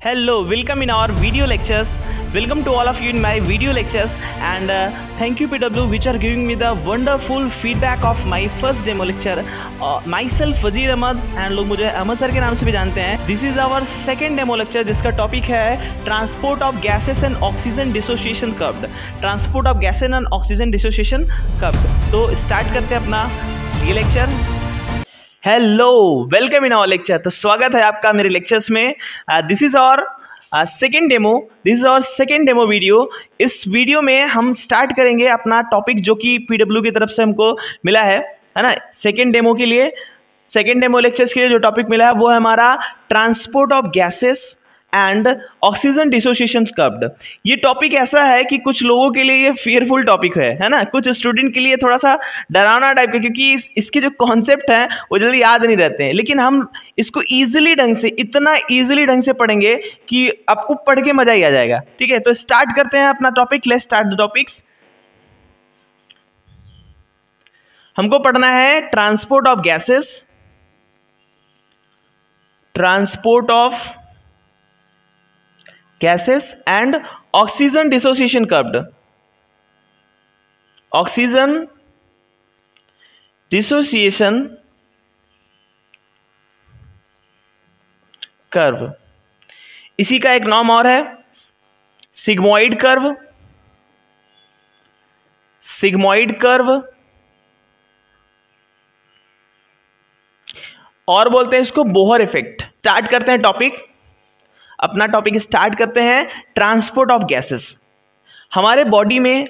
Hello, welcome in our video lectures. Welcome to all of you in my video lectures, and thank you PW which are giving me the wonderful feedback of my first demo lecture. Myself Wazir Ahmad and लोग मुझे Ahmad sir के नाम से भी जानते हैं. This is our second demo lecture जिसका topic है transport of gases and oxygen dissociation curve. Transport of gases and oxygen dissociation curve. तो स्टार्ट करते हैं अपना ये lecture. Hello, welcome in our lecture. तो स्वागत है आपका मेरे लेक्चर्स में. This is our second demo video. इस वीडियो में हम स्टार्ट करेंगे अपना टॉपिक जो कि पीडब्ल्यू की तरफ से हमको मिला है ना. सेकेंड डेमो लेक्चर्स के लिए जो टॉपिक मिला है वो है हमारा transport of gases and oxygen dissociation curve. ये टॉपिक ऐसा है कि कुछ लोगों के लिए ये फियरफुल टॉपिक है ना. कुछ स्टूडेंट के लिए थोड़ा सा डरावना टाइप का, क्योंकि इसके जो कॉन्सेप्ट हैं वो जल्दी याद नहीं रहते हैं. लेकिन हम इसको इतना ईजिली ढंग से पढ़ेंगे कि आपको पढ़ के मजा ही आ जाएगा. ठीक है, तो स्टार्ट करते हैं अपना topic. Let's start the topics. हमको पढ़ना है transport of gases, transport of gases and oxygen dissociation curve. Oxygen dissociation curve. इसी का एक नाम और है सिग्मोइड कर्व. और बोलते हैं इसको बोहर इफेक्ट. स्टार्ट करते हैं टॉपिक. अपना टॉपिक स्टार्ट करते हैं ट्रांसपोर्ट ऑफ गैसेस. हमारे बॉडी में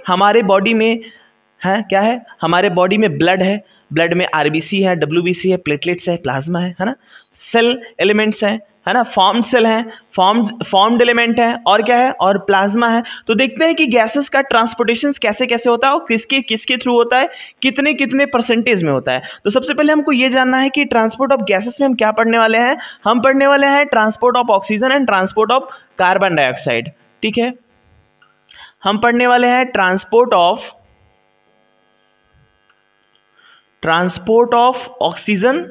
है क्या है. हमारे बॉडी में ब्लड है. ब्लड में आरबीसी है, डब्ल्यूबीसी है, प्लेटलेट्स है, प्लाज्मा है ना. सेल एलिमेंट्स हैं, है ना. फॉर्म्ड सेल हैं, फॉर्म्ड एलिमेंट है, और क्या है, और प्लाज्मा है. तो देखते हैं कि गैसेस का ट्रांसपोर्टेशन कैसे कैसे होता है और किसके थ्रू होता है, कितने परसेंटेज में होता है. तो सबसे पहले हमको ये जानना है कि ट्रांसपोर्ट ऑफ गैसेस में हम क्या पढ़ने वाले हैं. हम पढ़ने वाले हैं transport of oxygen and transport of carbon dioxide. ठीक है, हम पढ़ने वाले हैं ट्रांसपोर्ट ऑफ ऑक्सीजन,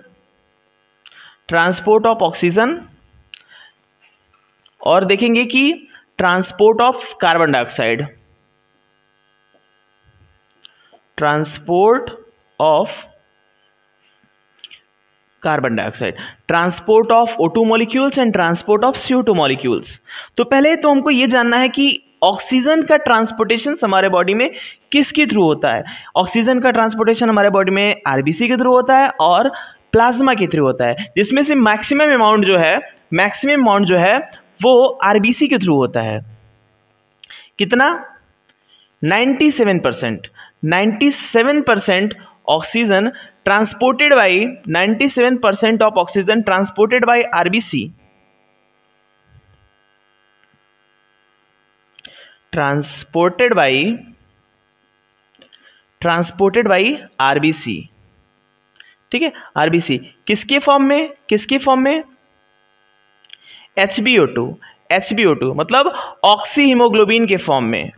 और देखेंगे कि transport of carbon dioxide, transport of O2 molecules and transport of CO2 molecules. तो पहले तो हमको ये जानना है कि ऑक्सीजन का ट्रांसपोर्टेशन हमारे बॉडी में किसके थ्रू होता है. ऑक्सीजन का ट्रांसपोर्टेशन हमारे बॉडी में आरबीसी के थ्रू होता है और प्लाज्मा के थ्रू होता है, जिसमें से मैक्सिमम अमाउंट जो है वो आरबीसी के थ्रू होता है. कितना? 97% oxygen transported by 97% of oxygen transported by RBC. Transported by RBC. ठीक है, आरबीसी किसके फॉर्म में? HbO2 मतलब ऑक्सी हीमोग्लोबिन के फॉर्म में.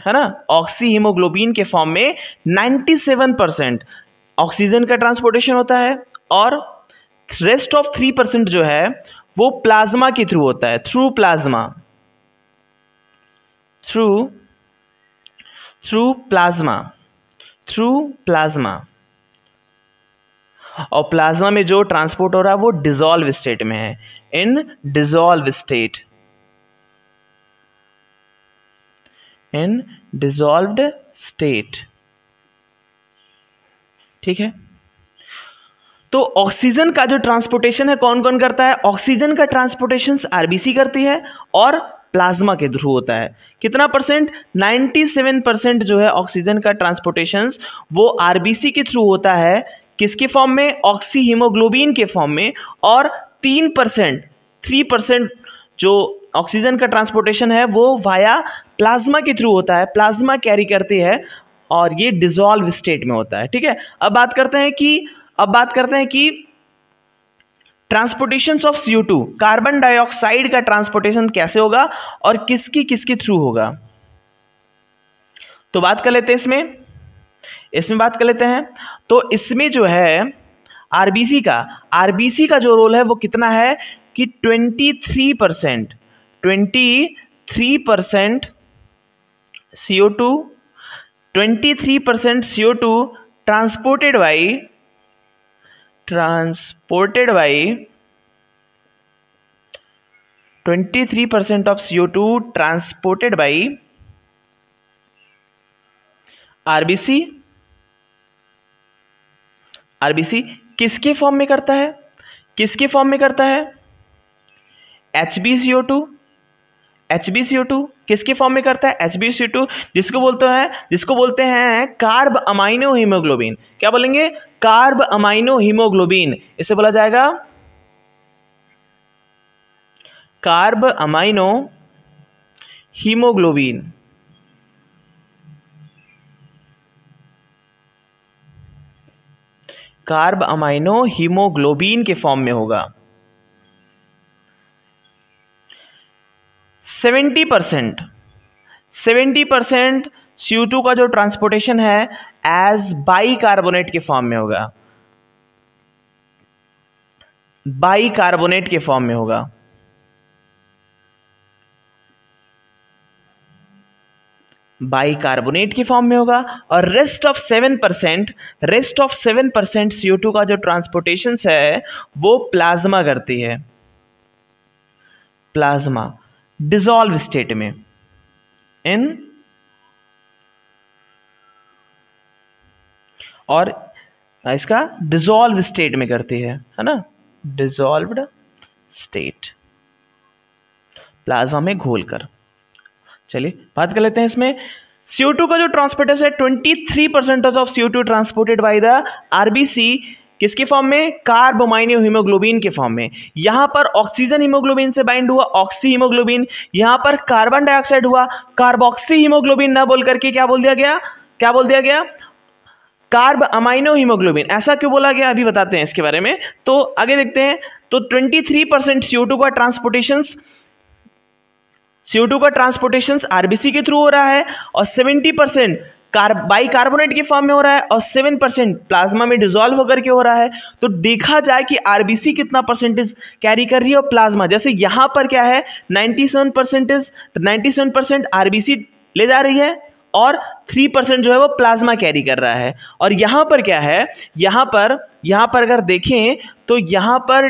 है ना. ऑक्सी हीमोग्लोबिन के फॉर्म में 97% ऑक्सीजन का ट्रांसपोर्टेशन होता है, और रेस्ट ऑफ 3% जो है वो प्लाज्मा के थ्रू होता है. Through plasma. और प्लाज्मा में जो ट्रांसपोर्ट हो रहा है वो डिसॉल्व स्टेट में है. इन डिसॉल्व स्टेट. ठीक है, तो ऑक्सीजन का जो ट्रांसपोर्टेशन है कौन कौन करता है. ऑक्सीजन का ट्रांसपोर्टेशन आरबीसी करती है और प्लाज्मा के थ्रू होता है. कितना परसेंट? 97% जो है ऑक्सीजन का ट्रांसपोर्टेशन वो आरबीसी के थ्रू होता है. किसके फॉर्म में? ऑक्सी हीमोग्लोबिन के फॉर्म में. और 3% जो ऑक्सीजन का ट्रांसपोर्टेशन है वो वाया प्लाज्मा के थ्रू होता है. प्लाज्मा कैरी करती है और ये डिसॉल्व स्टेट में होता है. ठीक है, अब बात करते हैं कि transportation of CO2, carbon dioxide का ट्रांसपोर्टेशन कैसे होगा और किसके थ्रू होगा. तो बात कर लेते हैं इसमें बात कर लेते हैं. तो इसमें जो है आरबीसी का जो रोल है वो कितना है कि 23% CO2 transported by 23% of CO2 transported by RBC किसके फॉर्म में करता है? HbCO2 किसके फॉर्म में करता है? HbCO2 जिसको बोलते हैं कार्ब अमाइनो हीमोग्लोबिन। क्या बोलेंगे? Carb amino haemoglobin. इसे बोला जाएगा carb amino haemoglobin. Carb amino haemoglobin के फॉर्म में होगा। 70% CO2 का जो ट्रांसपोर्टेशन है एज बाइकार्बोनेट के फॉर्म में होगा। बाइकार्बोनेट के फॉर्म में होगा। और रेस्ट ऑफ 7% CO2 का जो ट्रांसपोर्टेशन है वो प्लाज्मा करती है। प्लाज्मा डिसॉल्व स्टेट में और इसका डिसॉल्व स्टेट में करती है ना, डिसॉल्व्ड स्टेट, प्लाज्मा में घोलकर। चलिए बात कर लेते हैं इसमें। CO2 का जो ट्रांसपोर्टेशन है 23% of CO2 transported by the RBC किसके फॉर्म में? कार्ब अमाइनो हीमोग्लोबिन के फॉर्म में। यहां पर ऑक्सीजन हीमोग्लोबिन से बाइंड हुआ ऑक्सी हीमोग्लोबिन, यहां पर कार्बन डाइऑक्साइड हुआ कार्बोक्सी हीमोग्लोबिन, ना बोल करके क्या बोल दिया गया? Carb amino haemoglobin. ऐसा क्यों बोला गया अभी बताते हैं इसके बारे में। तो आगे देखते हैं। तो 23% CO2 का ट्रांसपोर्टेशन आरबीसी के थ्रू हो रहा है और 70% बाइकार्बोनेट के फॉर्म में हो रहा है और 7% प्लाज्मा में डिसॉल्व होकर के हो रहा है। तो देखा जाए कि आरबीसी कितना परसेंटेज कैरी कर रही है और प्लाज्मा, जैसे यहां पर क्या है 97% आरबीसी ले जा रही है और 3% जो है वो प्लाज्मा कैरी कर रहा है। और यहां पर क्या है, यहां पर अगर देखें तो यहां पर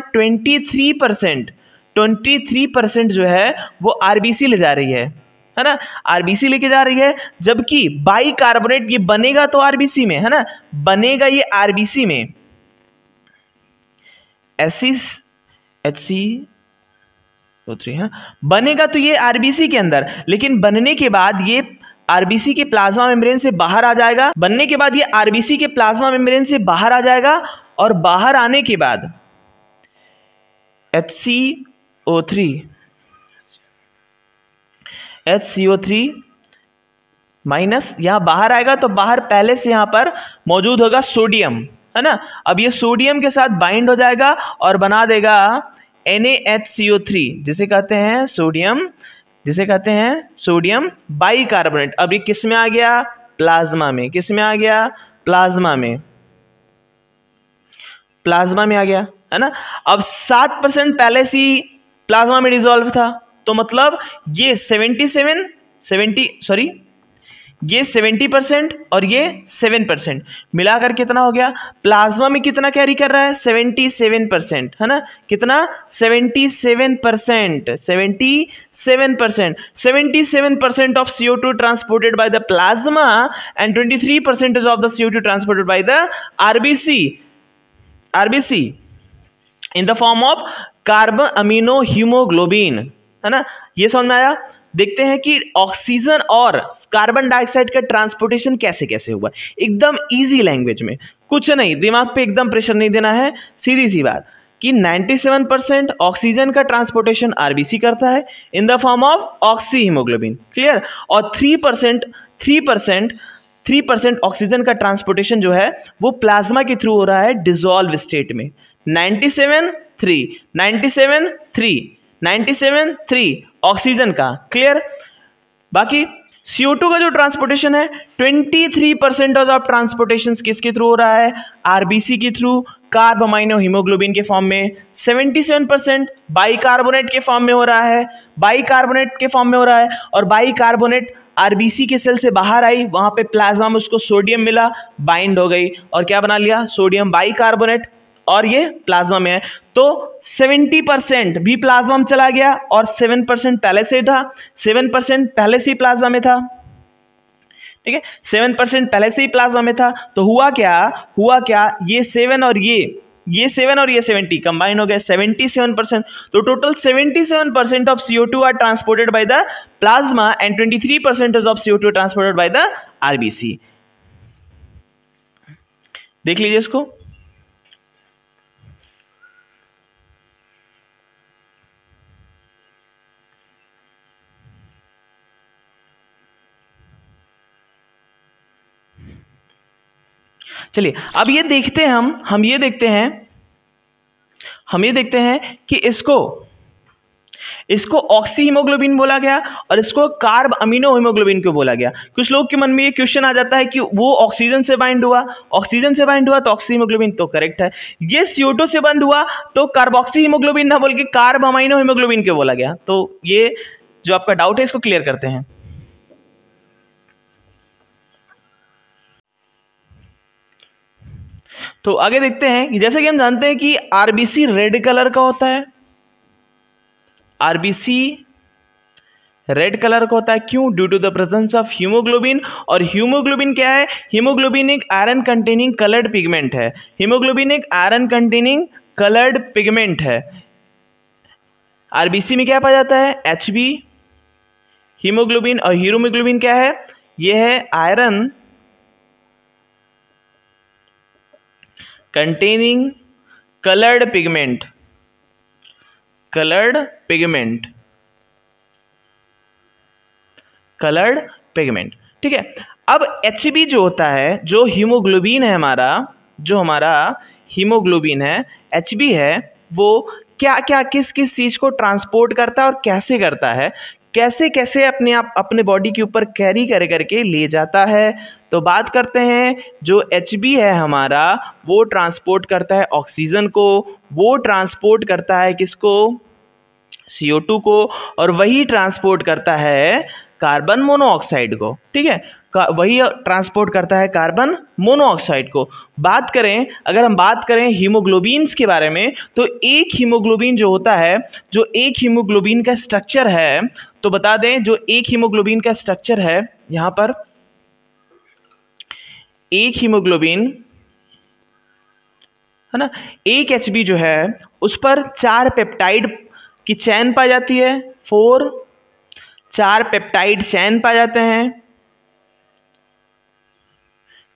23% जो है वो आरबीसी ले जा रही है ना, आरबीसी लेके जा रही है। जबकि बाइकार्बोनेट ये बनेगा तो आरबीसी में है ना, बनेगा ये आरबीसी में HCO3 है, बनेगा तो ये आरबीसी के अंदर, लेकिन बनने के बाद ये आरबीसी के प्लाज्मा मेम्ब्रेन से बाहर आ जाएगा। बनने के बाद ये आरबीसी के प्लाज्मा मेम्ब्रेन से बाहर आ जाएगा और बाहर आने के बाद HCO3 माइनस यहां बाहर आएगा तो बाहर पहले से यहां पर मौजूद होगा सोडियम, है ना। अब ये सोडियम के साथ बाइंड हो जाएगा और बना देगा NaHCO3 जिसे कहते हैं सोडियम बाइकार्बोनेट। अब ये किस में आ गया? प्लाज्मा में। किस में आ गया? प्लाज्मा में आ गया, है ना। अब 7% पहले से ही प्लाज्मा में डिसॉल्व था, तो मतलब ये 70% और ये 7% मिलाकर कितना हो गया? प्लाज्मा में कितना कैरी कर रहा है? 77%, है ना। कितना? 77%। 77% of CO2 transported by the plasma and 23% of the CO2 transported by the RBC in the form of carbon amino haemoglobin, है ना। ये समझ में आया। देखते हैं कि ऑक्सीजन और कार्बन डाइऑक्साइड का ट्रांसपोर्टेशन कैसे कैसे हुआ। एकदम इजी लैंग्वेज में, कुछ नहीं, दिमाग पे एकदम प्रेशर नहीं देना है, सीधी सी बात कि 97% ऑक्सीजन का ट्रांसपोर्टेशन आरबीसी करता है in the form of oxy haemoglobin, clear. और 3% ऑक्सीजन का ट्रांसपोर्टेशन जो है वो प्लाज्मा के थ्रू हो रहा है डिसॉल्व स्टेट में। 97.3 ऑक्सीजन का, क्लियर। बाकी CO2 का जो ट्रांसपोर्टेशन है 23% ऑफ ट्रांसपोर्टेशन किसके थ्रू हो रहा है? आरबीसी के थ्रू। कार्ब अमाइनो हीमोग्लोबिन के फॉर्म में, 77% बाइकार्बोनेट के फॉर्म में हो रहा है, बाइकार्बोनेट के फॉर्म में हो रहा है। और बाइकार्बोनेट आरबीसी के सेल से बाहर आई, वहां पे प्लाज्मा में उसको सोडियम मिला, बाइंड हो गई और क्या बना लिया, सोडियम बाइकार्बोनेट, और ये प्लाज्मा में है। तो 70% भी प्लाज्मा में चला गया और 7% पहले से था, 7% पहले से ही प्लाज्मा में था, ठीक है, 7% पहले से ही प्लाज्मा में था। तो हुआ क्या, ये 7 और ये 7 और ये 70 कंबाइन हो गए, 77%। तो total 77% of CO2 are transported by the plasma and 23% of CO2 transported by the RBC. देख लीजिए इसको। चलिए अब ये देखते हैं हम ये देखते हैं कि इसको ऑक्सी हीमोग्लोबिन बोला गया और इसको कार्ब अमीनो हीमोग्लोबिन क्यों बोला गया। कुछ लोग के मन में ये क्वेश्चन आ जाता है कि वो ऑक्सीजन से बाइंड हुआ तो ऑक्सी हीमोग्लोबिन, तो करेक्ट है। ये CO2 से बाइंड हुआ तो कार्बोक्सी हीमोग्लोबिन ना बोल के कार्ब अमीनो हीमोग्लोबिन क्यों बोला गया। तो ये जो आपका डाउट है इसको क्लियर करते हैं। तो आगे देखते हैं कि जैसे कि हम जानते हैं कि आरबीसी रेड कलर का होता है, आरबीसी रेड कलर का होता है। क्यों? Due to the presence of haemoglobin. और हीमोग्लोबिन क्या है? हीमोग्लोबिन एक आयरन कंटेनिंग कलर्ड पिगमेंट है। हीमोग्लोबिन एक आयरन कंटेनिंग कलर्ड पिगमेंट है। आरबीसी में क्या पाया जाता है? Hb haemoglobin. और हीमोग्लोबिन क्या है? यह है iron containing coloured pigment, coloured pigment, ठीक है। अब Hb जो होता है, जो हीमोग्लोबिन है हमारा, जो हमारा हीमोग्लोबिन है, Hb है, वो क्या क्या किस किस चीज़ को ट्रांसपोर्ट करता है और कैसे करता है, कैसे कैसे अपने बॉडी के ऊपर कैरी करके ले जाता है। तो बात करते हैं, जो Hb है हमारा, वो ट्रांसपोर्ट करता है ऑक्सीजन को, वो ट्रांसपोर्ट करता है किसको? CO2 को, और वही ट्रांसपोर्ट करता है कार्बन मोनोऑक्साइड को, ठीक है, वही ट्रांसपोर्ट करता है कार्बन मोनोऑक्साइड को। अगर हम बात करें हीमोग्लोबिन्स के बारे में, तो एक हीमोग्लोबिन जो होता है, जो एक हीमोग्लोबिन का स्ट्रक्चर है, तो बता दें जो एक हीमोग्लोबिन का स्ट्रक्चर है, यहाँ पर एक हीमोग्लोबिन है ना, एक Hb जो है उस पर 4 पेप्टाइड की चैन पाई जाती है, 4 पेप्टाइड चैन पाए जाते हैं,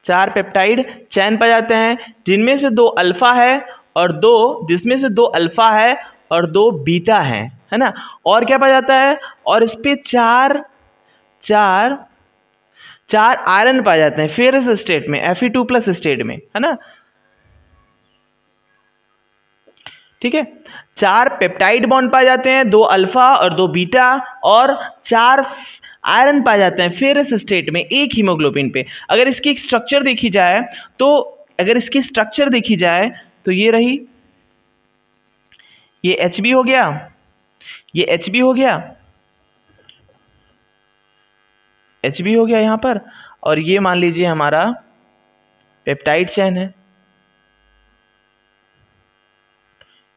4 पेप्टाइड चैन पाए जाते हैं, जिनमें से 2 अल्फा है और 2 बीटा है ना। और क्या पाया जाता है? और इस पे 4 आयरन पाए जाते हैं फेरस स्टेट में, Fe2+ स्टेट में, है ना, ठीक है। 4 पेप्टाइड बॉन्ड पाए जाते हैं, 2 अल्फा और 2 बीटा, और 4 आयरन पाए जाते हैं फेरस स्टेट में एक हीमोग्लोबिन पे। अगर इसकी स्ट्रक्चर देखी जाए तो ये रही, ये Hb हो गया, HB हो गया यहाँ पर, और ये मान लीजिए हमारा पेप्टाइड चैन है,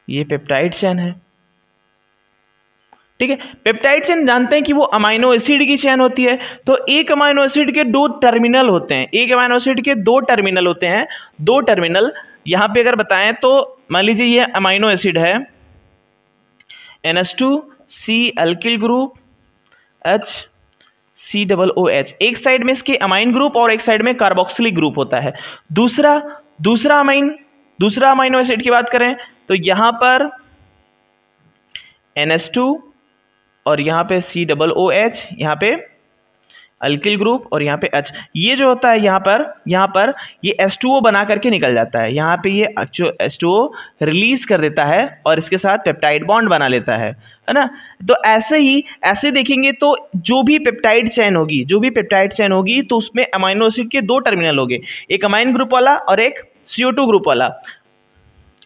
ये पेप्टाइड चैन है, ठीक है। पेप्टाइड चेन जानते हैं कि वो अमाइनो एसिड की चेन होती है। तो एक अमाइनो एसिड के 2 टर्मिनल होते हैं, दो टर्मिनल यहां पे अगर बताएं तो मान लीजिए ये अमाइनो एसिड है NH2C अल्किल ग्रुप HCOOH, एक साइड में इसके अमाइन ग्रुप और एक साइड में कार्बोक्सिलिक ग्रुप होता है। दूसरा अमाइनो एसिड की बात करें तो यहां पर NH2 और यहाँ पे COOH, यहाँ पे अल्किल ग्रुप और यहाँ पे H। ये जो होता है यहाँ पर ये H2O बना करके निकल जाता है, यहाँ पे ये H2O रिलीज कर देता है और इसके साथ पेप्टाइड बॉन्ड बना लेता है ना। तो ऐसे देखेंगे तो जो भी पेप्टाइड चेन होगी तो उसमें अमाइनो एसिड के 2 टर्मिनल होंगे, एक अमाइन ग्रुप वाला और एक CO2 ग्रुप वाला।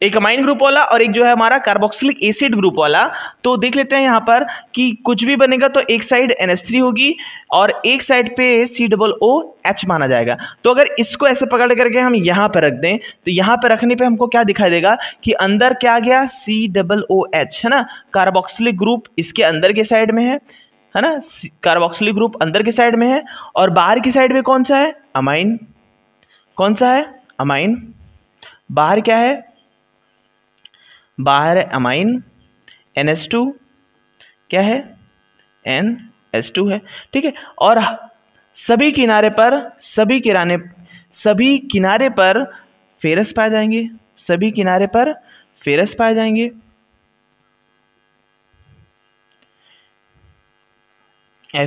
एक अमाइन ग्रुप वाला और एक जो है हमारा कार्बोक्सिलिक एसिड ग्रुप वाला। तो देख लेते हैं यहाँ पर कि कुछ भी बनेगा तो एक साइड NH3 होगी और एक साइड पे COOH माना जाएगा। तो अगर इसको ऐसे पकड़ करके हम यहाँ पर रख दें तो यहाँ पर रखने पे हमको क्या दिखाई देगा कि अंदर क्या गया COOH, है ना। कार्बोक्सिलिक ग्रुप इसके अंदर के साइड में है ना, कार्बोक्सिलिक ग्रुप अंदर के साइड में है और बाहर की साइड में कौन सा है, अमाइन। कौन सा है, अमाइन। बाहर क्या है, बाहर है अमाइन, NH2 क्या है, NH2 है, ठीक है। और सभी किनारे पर फेरस पाए जाएंगे, सभी किनारे पर फेरस पाए जाएंगे।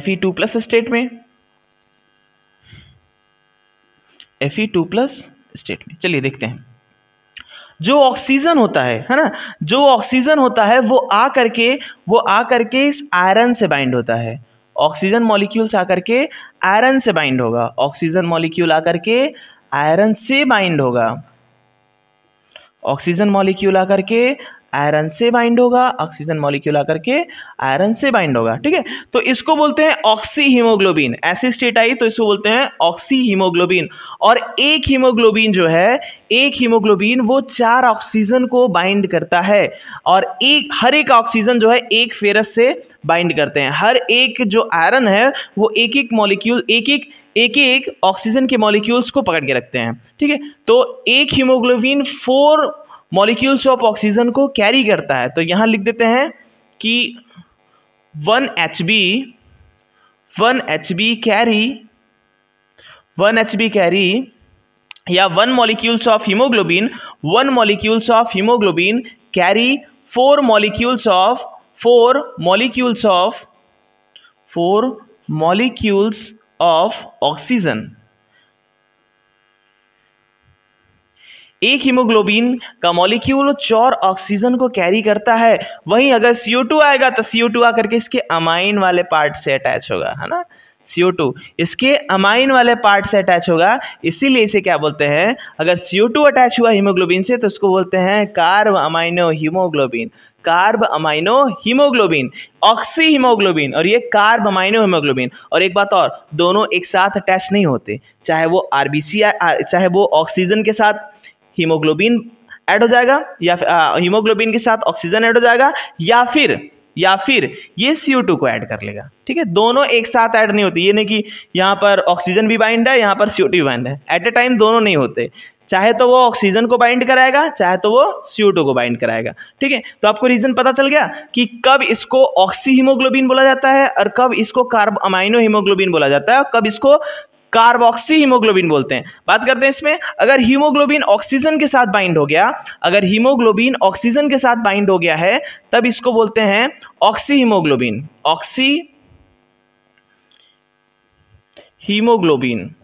Fe2+ स्टेट में, Fe2+ स्टेट में। चलिए देखते हैं। जो ऑक्सीजन होता है ना, जो ऑक्सीजन होता है वो आ करके इस आयरन से बाइंड होता है। ऑक्सीजन मॉलिक्यूल्स आकर के आयरन से बाइंड होगा, ऑक्सीजन मॉलिक्यूल आकर के आयरन से बाइंड होगा, ऑक्सीजन मॉलिक्यूल आकर के आयरन से बाइंड होगा, ऑक्सीजन मॉलिक्यूल आकर के आयरन से बाइंड होगा, ठीक है। तो इसको बोलते हैं ऑक्सी हीमोग्लोबिन। ऐसी स्टेट आई तो इसको बोलते हैं ऑक्सी हीमोग्लोबिन। और एक हीमोग्लोबिन जो है, एक हीमोग्लोबिन वो 4 ऑक्सीजन को बाइंड करता है और हर एक ऑक्सीजन जो है एक फेरस से बाइंड करते हैं। हर एक जो आयरन है वो एक एक मॉलिक्यूल एक एक ऑक्सीजन के मॉलिक्यूल्स को पकड़ के रखते हैं, ठीक है। तो एक हीमोग्लोबिन 4 मॉलिक्यूल्स ऑफ ऑक्सीजन को कैरी करता है। तो यहां लिख देते हैं कि 1 HB कैरी या 1 molecules of haemoglobin carry 4 molecules of oxygen. एक हीमोग्लोबिन का मॉलिक्यूल 4 ऑक्सीजन को कैरी करता है। वहीं अगर CO2 आएगा तो CO2 आकर के इसके अमाइन वाले पार्ट से अटैच होगा, है ना। CO2 इसके अमाइन वाले पार्ट से अटैच होगा, इसीलिए इसे क्या बोलते हैं, अगर CO2 अटैच हुआ हीमोग्लोबिन से तो इसको बोलते हैं carb amino haemoglobin. Carb amino haemoglobin, oxy haemoglobin और ये कार्ब अमाइनो हीमोग्लोबिन। और एक बात और, दोनों एक साथ अटैच नहीं होते, चाहे वो RBC चाहे वो ऑक्सीजन के साथ हीमोग्लोबिन ऐड हो जाएगा या हीमोग्लोबिन के साथ ऑक्सीजन ऐड हो जाएगा या फिर ये CO2 को ऐड कर लेगा, ठीक है। दोनों एक साथ ऐड नहीं होती। ये नहीं कि यहाँ पर ऑक्सीजन भी बाइंड है, यहाँ पर CO2 भी बाइंड है, एट ए टाइम दोनों नहीं होते। चाहे तो वो ऑक्सीजन को बाइंड कराएगा, चाहे तो वो CO2 को बाइंड कराएगा, ठीक है। तो आपको रीजन पता चल गया कि कब इसको ऑक्सी हीमोग्लोबिन बोला जाता है और कब इसको कार्ब अमाइनो हीमोग्लोबिन बोला जाता है और कब इसको कार्बोक्सी हीमोग्लोबिन बोलते हैं। बात करते हैं इसमें, अगर हीमोग्लोबिन ऑक्सीजन के साथ बाइंड हो गया, अगर हीमोग्लोबिन ऑक्सीजन के साथ बाइंड हो गया है तब इसको बोलते हैं ऑक्सी हीमोग्लोबिन, ऑक्सी हीमोग्लोबिन।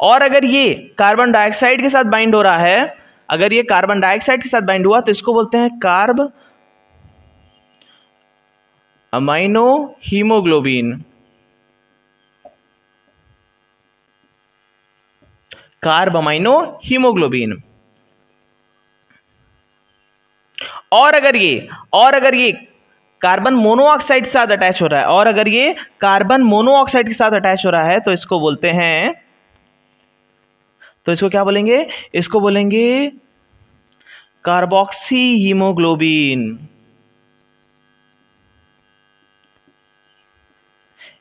और अगर ये कार्बन डाइऑक्साइड के साथ बाइंड हो रहा है, अगर ये कार्बन डाइऑक्साइड के साथ बाइंड हुआ तो इसको बोलते हैं carb amino haemoglobin, carb amino haemoglobin. और अगर ये कार्बन मोनोऑक्साइड के साथ अटैच हो रहा है, और अगर ये कार्बन मोनोऑक्साइड के साथ अटैच हो रहा है तो इसको बोलते हैं, तो इसको क्या बोलेंगे, इसको बोलेंगे कार्बोक्सी हीमोग्लोबिन।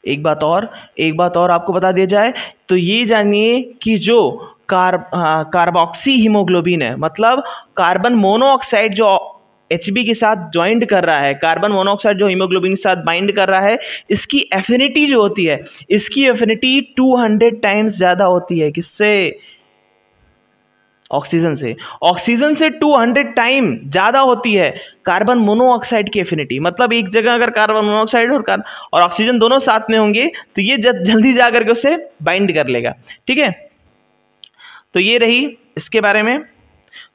एक बात और आपको बता दिया जाए तो ये जानिए कि जो कार्बोक्सी हीमोग्लोबिन है, मतलब कार्बन मोनोऑक्साइड जो HB के साथ ज्वाइंट कर रहा है, कार्बन मोनोऑक्साइड जो हीमोग्लोबिन के साथ बाइंड कर रहा है, इसकी एफिनिटी जो होती है, इसकी एफिनिटी 200 टाइम्स ज़्यादा होती है। किससे? ऑक्सीजन से 200 टाइम ज़्यादा होती है कार्बन मोनोऑक्साइड की एफिनिटी। मतलब एक जगह अगर कार्बन मोनोऑक्साइड और ऑक्सीजन दोनों साथ में होंगे तो ये जल्दी जा करके उससे बाइंड कर लेगा, ठीक है। तो ये रही इसके बारे में।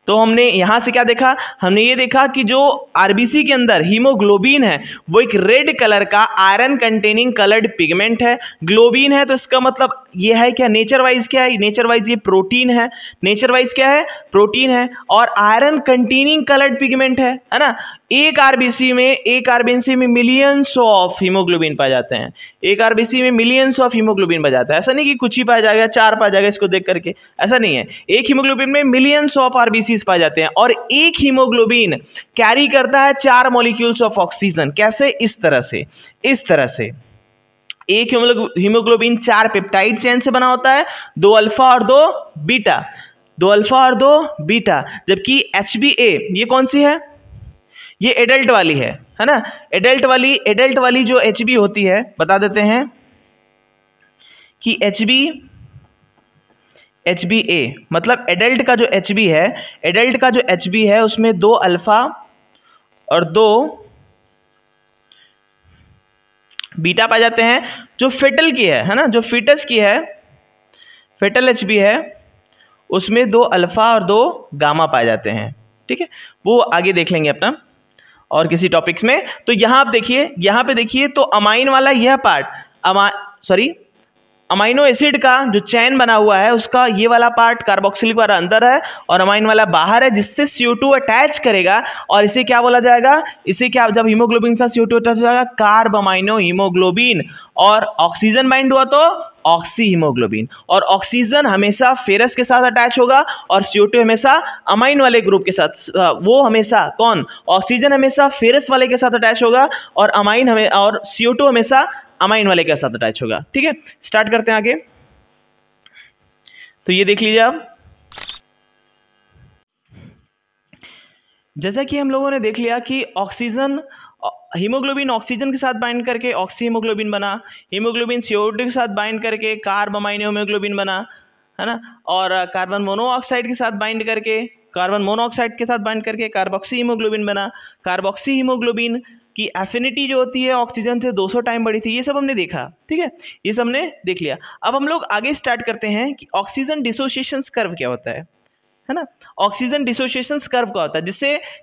तो हमने यहाँ से क्या देखा, हमने ये देखा कि जो आरबीसी के अंदर हीमोग्लोबिन है वो एक रेड कलर का आयरन कंटेनिंग कलर्ड पिगमेंट है। ग्लोबिन है तो इसका मतलब ये है क्या, नेचर वाइज क्या है, नेचर वाइज ये प्रोटीन है, नेचर वाइज क्या है, प्रोटीन है, और आयरन कंटेनिंग कलर्ड पिगमेंट है ना। एक आरबीसी में मिलियंस ऑफ हीमोग्लोबिन पाए जाते हैं, एक आरबीसी में मिलियंस ऑफ हीमोग्लोबिन पाया जाता है। ऐसा नहीं कि कुछ ही पाया जाएगा, 4 पाया जाएगा इसको देख करके, ऐसा नहीं है। एक हीमोग्लोबिन में मिलियंस ऑफ आरबीसी पाए जाते हैं, और एक हीमोग्लोबिन कैरी करता है 4 मॉलिक्यूल्स ऑफ ऑक्सीजन। कैसे, इस तरह से एक हीमोग्लोबिन 4 पेप्टाइड चेन से बना होता है, 2 अल्फा और 2 बीटा, 2 अल्फा और 2 बीटा। जबकि HbA ये कौन सी है, ये एडल्ट वाली है ना। एडल्ट वाली जो HB होती है, बता देते हैं कि HbA मतलब एडल्ट का जो HB है उसमें 2 अल्फा और 2 बीटा पाए जाते हैं। जो फेटल की है ना, जो फीटस की है, फेटल HB है, उसमें 2 अल्फा और 2 गामा पाए जाते हैं। ठीक है, वो आगे देख लेंगे अपना और किसी टॉपिक में। तो यहाँ पे देखिए तो अमाइन वाला यह पार्ट, अमाइनो एसिड का जो चैन बना हुआ है उसका ये वाला पार्ट कार्बोक्सिलिक वाला अंदर है और अमाइन वाला बाहर है, जिससे CO2 अटैच करेगा और इसे क्या बोला जाएगा, इसे क्या, जब हीमोग्लोबिन से CO2 अटैच हो जाएगा कार्ब अमाइनो हीमोग्लोबिन, और ऑक्सीजन बाइंड हुआ तो ऑक्सी हीमोग्लोबिन। और ऑक्सीजन हमेशा फेरस के साथ अटैच होगा और CO2 हमेशा अमाइन वाले ग्रुप के साथ, वो हमेशा कौन, ऑक्सीजन हमेशा फेरस वाले के साथ अटैच होगा और और CO2 हमेशा अमाइन वाले के साथ अटैच होगा। ठीक है, स्टार्ट करते हैं आगे। तो ये देख लीजिए आप, जैसा कि हम लोगों ने देख लिया कि हीमोग्लोबिन ऑक्सीजन के साथ बाइंड करके ऑक्सी हीमोग्लोबिन बना, हीमोग्लोबिन CO2 के साथ बाइंड करके कार्ब अमाइनो हीमोग्लोबिन बना, है ना, और कार्बन मोनोऑक्साइड के साथ बाइंड करके कार्बोक्सी हीमोग्लोबिन बना। कार्बोक्सी हीमोग्लोबिन की एफिनिटी जो होती है ऑक्सीजन से 200 टाइम बड़ी थी। ये सब हमने देखा, ठीक है, ये सब हमने देख लिया। अब हम लोग आगे स्टार्ट करते हैं कि ऑक्सीजन डिसोसिएशन कर्व क्या होता है ना। ऑक्सीजन डिसोसिएशन कर्व क्या होता है,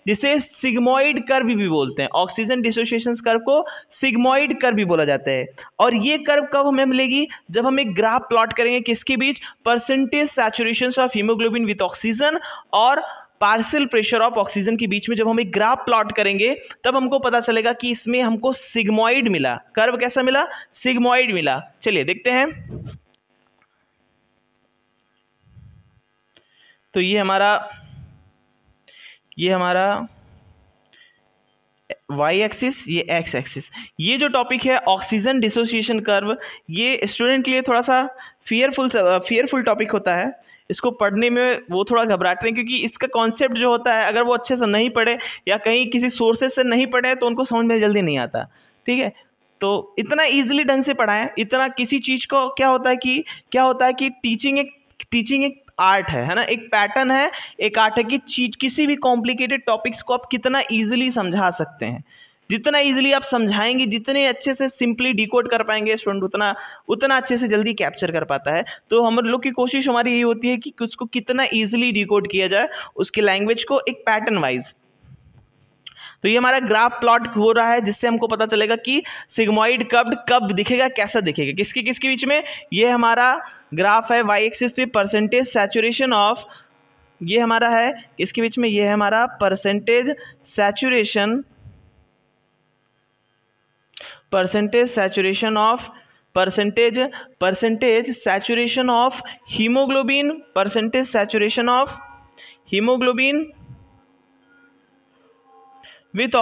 जिसे सिग्मोइड कर्व भी बोलते हैं। ऑक्सीजन डिसोसिएशन कर्व को सिग्मोइड कर्व भी बोला जाता है। और ये कर्व कब हमें मिलेगी, जब हम एक ग्राफ प्लॉट करेंगे किसके बीच, percentage saturation of haemoglobin with oxygen और पार्शियल प्रेशर ऑफ ऑक्सीजन के बीच में जब हम एक ग्राफ प्लॉट करेंगे तब हमको पता चलेगा कि इसमें हमको सिग्मोइड मिला। कर्व कैसा मिला, सिग्मोइड मिला। चलिए देखते हैं। तो ये हमारा y एक्सिस, ये x एक्सिस। ये जो टॉपिक है ऑक्सीजन डिसोसिएशन कर्व, ये स्टूडेंट के लिए थोड़ा सा फियरफुल टॉपिक होता है। इसको पढ़ने में वो थोड़ा घबराते हैं, क्योंकि इसका कॉन्सेप्ट जो होता है अगर वो अच्छे से नहीं पढ़े या कहीं किसी सोर्सेज से नहीं पढ़े तो उनको समझ में जल्दी नहीं आता। ठीक है, तो इतना ईजिली ढंग से पढ़ाएं। इतना किसी चीज़ को क्या होता है कि टीचिंग एक आर्ट है ना, एक पैटर्न है, एक आर्ट है कि चीज किसी भी कॉम्प्लिकेटेड टॉपिक्स को आप कितना इजीली समझा सकते हैं। जितना इजीली आप समझाएंगे, जितने अच्छे से सिंपली डिकोड कर पाएंगे स्टूडेंट, उतना अच्छे से जल्दी कैप्चर कर पाता है। तो हम लोग की कोशिश हमारी यही होती है कि उसको कितना इजीली डिकोड किया जाए, उसकी लैंग्वेज को एक पैटर्न वाइज। तो ये हमारा ग्राफ प्लॉट हो रहा है, जिससे हमको पता चलेगा कि सिग्मोइड कब दिखेगा, कैसा दिखेगा, किसके बीच में। ये हमारा ग्राफ है वाई एक्सिस पे परसेंटेज सैचुरेशन ऑफ, ये हमारा है इसके बीच में, ये है हमारा percentage saturation of haemoglobin with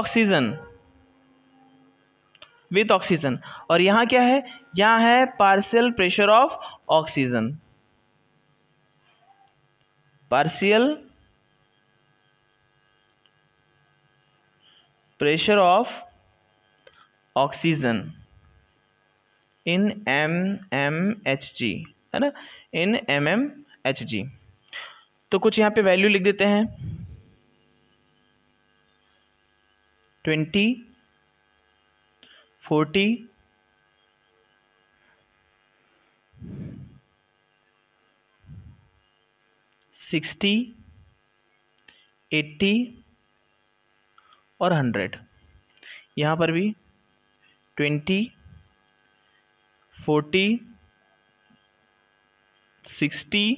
oxygen. और यहाँ क्या है, यहाँ है partial pressure of oxygen, partial pressure of oxygen in mmHg, है ना, इन mmHg। तो कुछ यहाँ पे वैल्यू लिख देते हैं, 20, 40, 60, 80 और 100। यहाँ पर भी 20, 40, 60,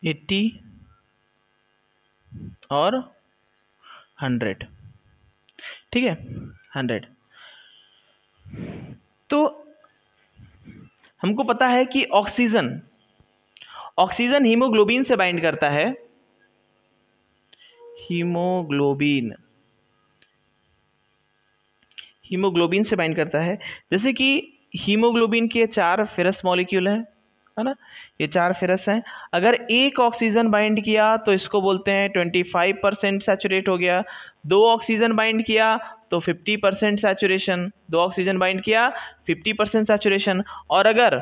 80 और 100। ठीक है, 100। तो हमको पता है कि ऑक्सीजन ऑक्सीजन हीमोग्लोबिन से बाइंड करता है। हीमोग्लोबिन हीमोग्लोबिन से बाइंड करता है। जैसे कि हीमोग्लोबिन के 4 फेरस मॉलिक्यूल हैं, है ना, ये 4 फेरस हैं। अगर एक ऑक्सीजन बाइंड किया तो इसको बोलते हैं 25% सैचुरेट हो गया। 2 ऑक्सीजन बाइंड किया तो 50% सैचुरेशन। 2 ऑक्सीजन बाइंड किया 50% सैचुरेशन। और अगर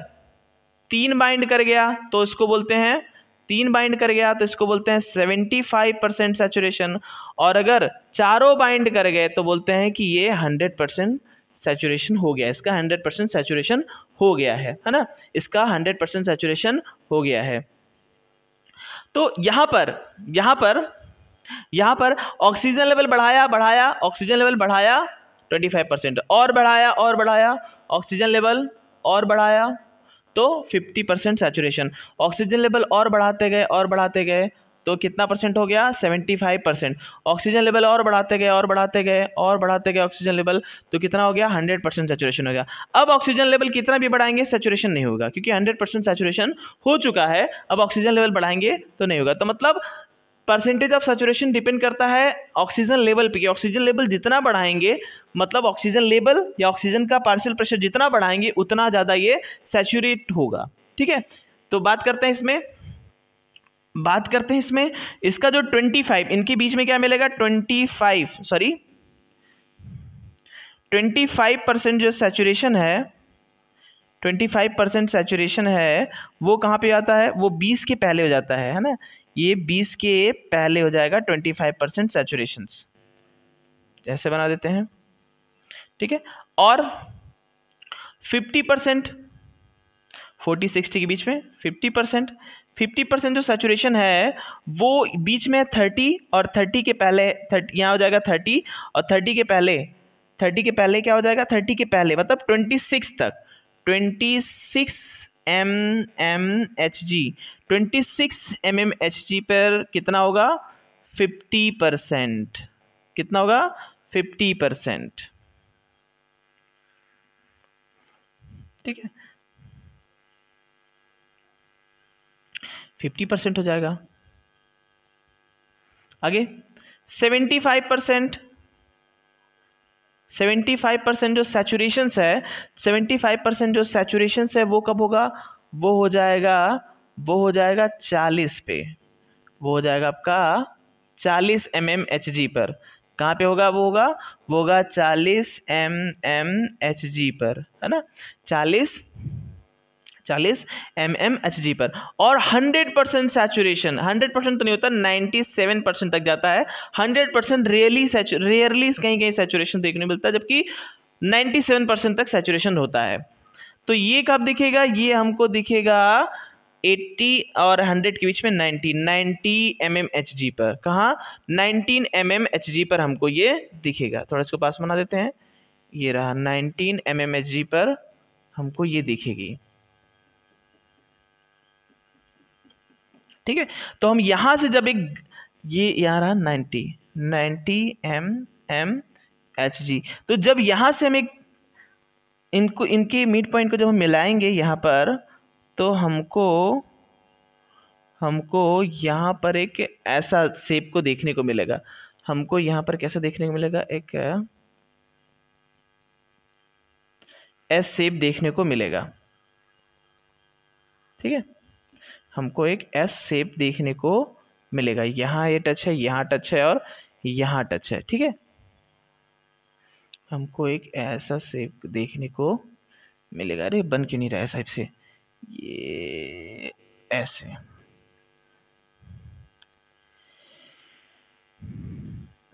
3 बाइंड कर गया तो इसको बोलते हैं 75% सैचुरेशन। और अगर चारों बाइंड कर गए तो बोलते हैं कि ये 100% सैचुरेशन हो गया, इसका 100% सैचुरेशन हो गया है ना, इसका 100% सैचुरेशन हो गया है। तो यहाँ पर ऑक्सीजन लेवल बढ़ाया, ऑक्सीजन लेवल बढ़ाया 25%, और बढ़ाया ऑक्सीजन लेवल और बढ़ाया तो 50% सैचुरेशन। ऑक्सीजन लेवल और बढ़ाते गए तो कितना परसेंट हो गया? 75%। ऑक्सीजन लेवल और बढ़ाते गए ऑक्सीजन लेवल तो कितना हो गया? 100% सैचुरेशन हो गया। अब ऑक्सीजन लेवल कितना भी बढ़ाएंगे सैचुरेशन नहीं होगा, क्योंकि 100% सैचुरेशन हो चुका है। अब ऑक्सीजन लेवल बढ़ाएंगे तो नहीं होगा। तो मतलब परसेंटेज ऑफ सैचुरेशन डिपेंड करता है ऑक्सीजन लेवल पे, कि ऑक्सीजन लेवल जितना बढ़ाएंगे, मतलब ऑक्सीजन लेवल या ऑक्सीजन का पार्शियल प्रेशर जितना बढ़ाएंगे उतना ज़्यादा ये सैचुरेट होगा। ठीक है, तो बात करते हैं इसमें इसका जो 25, इनके बीच में क्या मिलेगा? 25% जो सैचुरेशन है, 25% सैचुरेशन है, वो कहाँ पे आता है? वो 20 के पहले हो जाता है ना, ये 20 के पहले हो जाएगा 25% सैचुरेशन। जैसे बना देते हैं, ठीक है। और 50%, 40-60 के बीच में 50% जो सैचुरेशन है वो बीच में 30 और 30 के पहले, 30 यहाँ हो जाएगा 30, और 30 के पहले क्या हो जाएगा? 30 के पहले मतलब 26 तक, 26 mmHg, 26 mmHg पर कितना होगा? 50%। कितना होगा? 50%। ठीक है, 50% हो जाएगा। आगे 75% जो सैचुरेशंस है, 75% जो सैचुरेशंस है वो कब होगा? वो हो जाएगा 40 पे, वो हो जाएगा आपका 40 mmHg पर। कहाँ पे होगा? वो होगा 40 mmHg पर, है ना, 40 mmHg पर। और 100% सैचुरेशन, 100% तो नहीं होता, 97% तक जाता है। 100% रेयरली कहीं सैचुरेशन देखने मिलता है, जबकि 97% तक सैचुरेशन होता है। तो ये कब दिखेगा? ये हमको दिखेगा 80 और 100 के बीच में 90 mmHg पर। कहाँ? 19 mmHg पर हमको ये दिखेगा। थोड़ा इसको पास बना देते हैं, ये रहा 19 mmHg पर हमको ये दिखेगी। ठीक है, तो हम यहां से जब ये यहाँ रहा 90 mmHg, तो जब यहां से हम इनके मिड पॉइंट को जब हम मिलाएंगे यहाँ पर, तो हमको यहाँ पर एक ऐसा शेप को देखने को मिलेगा। हमको यहाँ पर कैसा देखने को मिलेगा? एक एस शेप देखने को मिलेगा। ठीक है, हमको एक एस शेप देखने को मिलेगा। यहाँ ये टच है, यहाँ टच है और यहाँ टच है। ठीक है, हमको एक ऐसा शेप देखने को मिलेगा। अरे बन क्यों नहीं रहा है साइड से? ये ऐसे,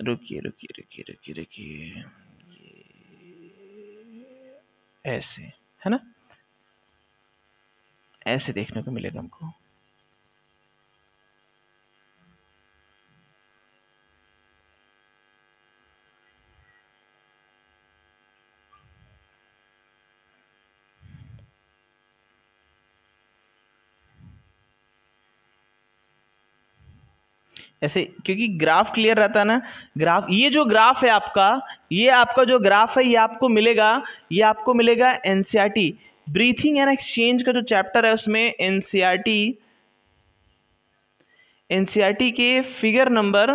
रुकिए, ऐसे, है ना, ऐसे देखने को मिलेगा हमको। ऐसे, क्योंकि ग्राफ क्लियर रहता है ना। ग्राफ, ये जो ग्राफ है आपका, ये आपका जो ग्राफ है ये आपको मिलेगा एनसीईआरटी ब्रीथिंग एंड एक्सचेंज का जो चैप्टर है उसमें एनसीईआरटी के फिगर नंबर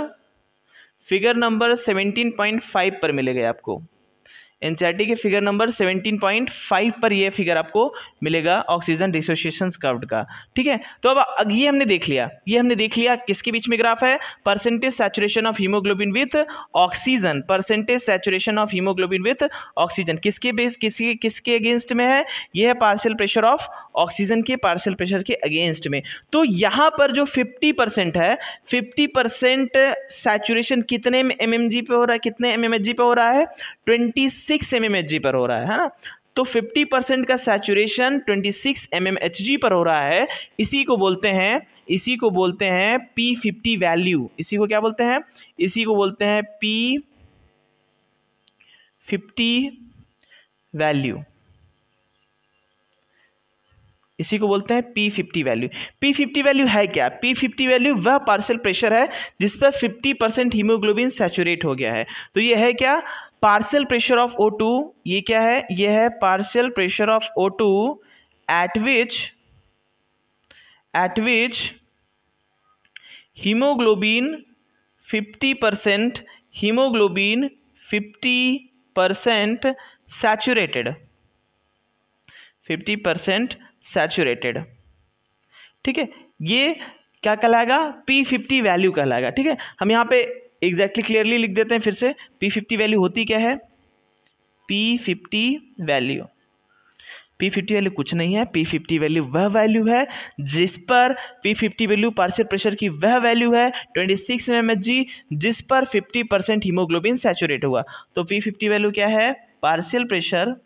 17.5 पर मिलेगा आपको। एनसीईआरटी के फिगर नंबर 17.5 पर ये फिगर आपको मिलेगा ऑक्सीजन डिसोसिएशन कर्व का। ठीक है, तो अब ये हमने देख लिया किसके बीच में ग्राफ है, percentage saturation of haemoglobin with oxygen, किसके अगेंस्ट में है, ये है पार्शियल प्रेशर ऑफ ऑक्सीजन के पार्शियल प्रेशर के अगेंस्ट में। तो यहाँ पर जो 50% है, 50% सैचुरेशन कितने mmg पे हो रहा है, कितने mmHg पे हो रहा है, 26 mmHg पर हो रहा है ना। तो 50% का सैचुरेशन 26 mmHg पर हो रहा है। इसी को बोलते हैं P50 वैल्यू। इसी को क्या बोलते हैं, इसी को बोलते हैं P50 वैल्यू। इसी को बोलते हैं P50 वैल्यू। P50 वैल्यू है क्या, P50 वैल्यू वह पार्शियल प्रेशर है जिस पर 50% हीमोग्लोबिन सैचुरेट हो गया है। तो ये है क्या, पार्शियल प्रेशर ऑफ O2। ये क्या है, ये है partial pressure of O2 eight which haemoglobin 50% saturated. ठीक है, ये क्या कहलाएगा, P50 वैल्यू कहलाएगा। ठीक है, हम यहाँ पे एग्जैक्टली क्लियरली लिख देते हैं फिर से। P50 वैल्यू होती क्या है, P50 वैल्यू कुछ नहीं है। P50 वैल्यू वह वैल्यू है जिस पर P50 वैल्यू पार्शियल प्रेशर की वह वैल्यू है 26 mmHg जिस पर 50% हीमोग्लोबिन सैचुरेट हुआ। तो P50 वैल्यू क्या है, partial pressure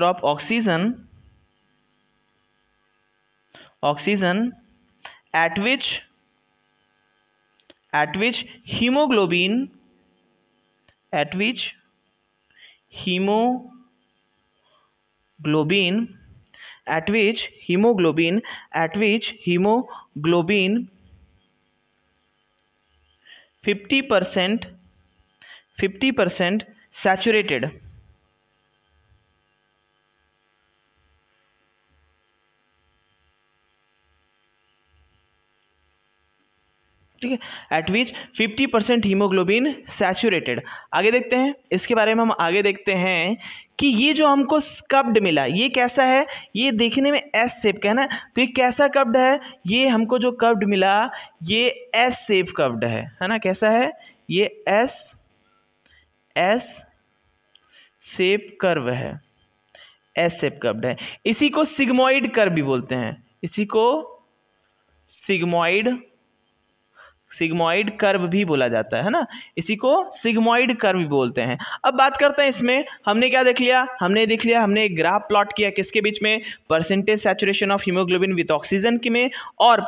of oxygen at which hemoglobin fifty percent saturated. ठीक है, एट विच 50% हीमोग्लोबिन सैचुरेटेड। आगे देखते हैं, इसके बारे में हम आगे देखते हैं कि ये जो हमको कप्ड मिला ये कैसा है, ये देखने में एस शेप का है ना। तो ये कैसा कप्ड है, ये हमको जो कप्ड मिला ये एस शेप कप्ड है ना। कैसा है, ये एस शेप कर्व है, एस शेप कप्ड है। इसी को सिग्मोइड कर्व भी बोलते हैं, इसी को सिग्मोइड कर्व भी बोला जाता है ना, इसी को सिग्मोइड कर्व भी बोलते हैं। अब बात करते हैं इसमें, हमने क्या देख लिया, हमने एक ग्राफ प्लॉट किया किसके बीच में, percentage saturation of haemoglobin with oxygen के में और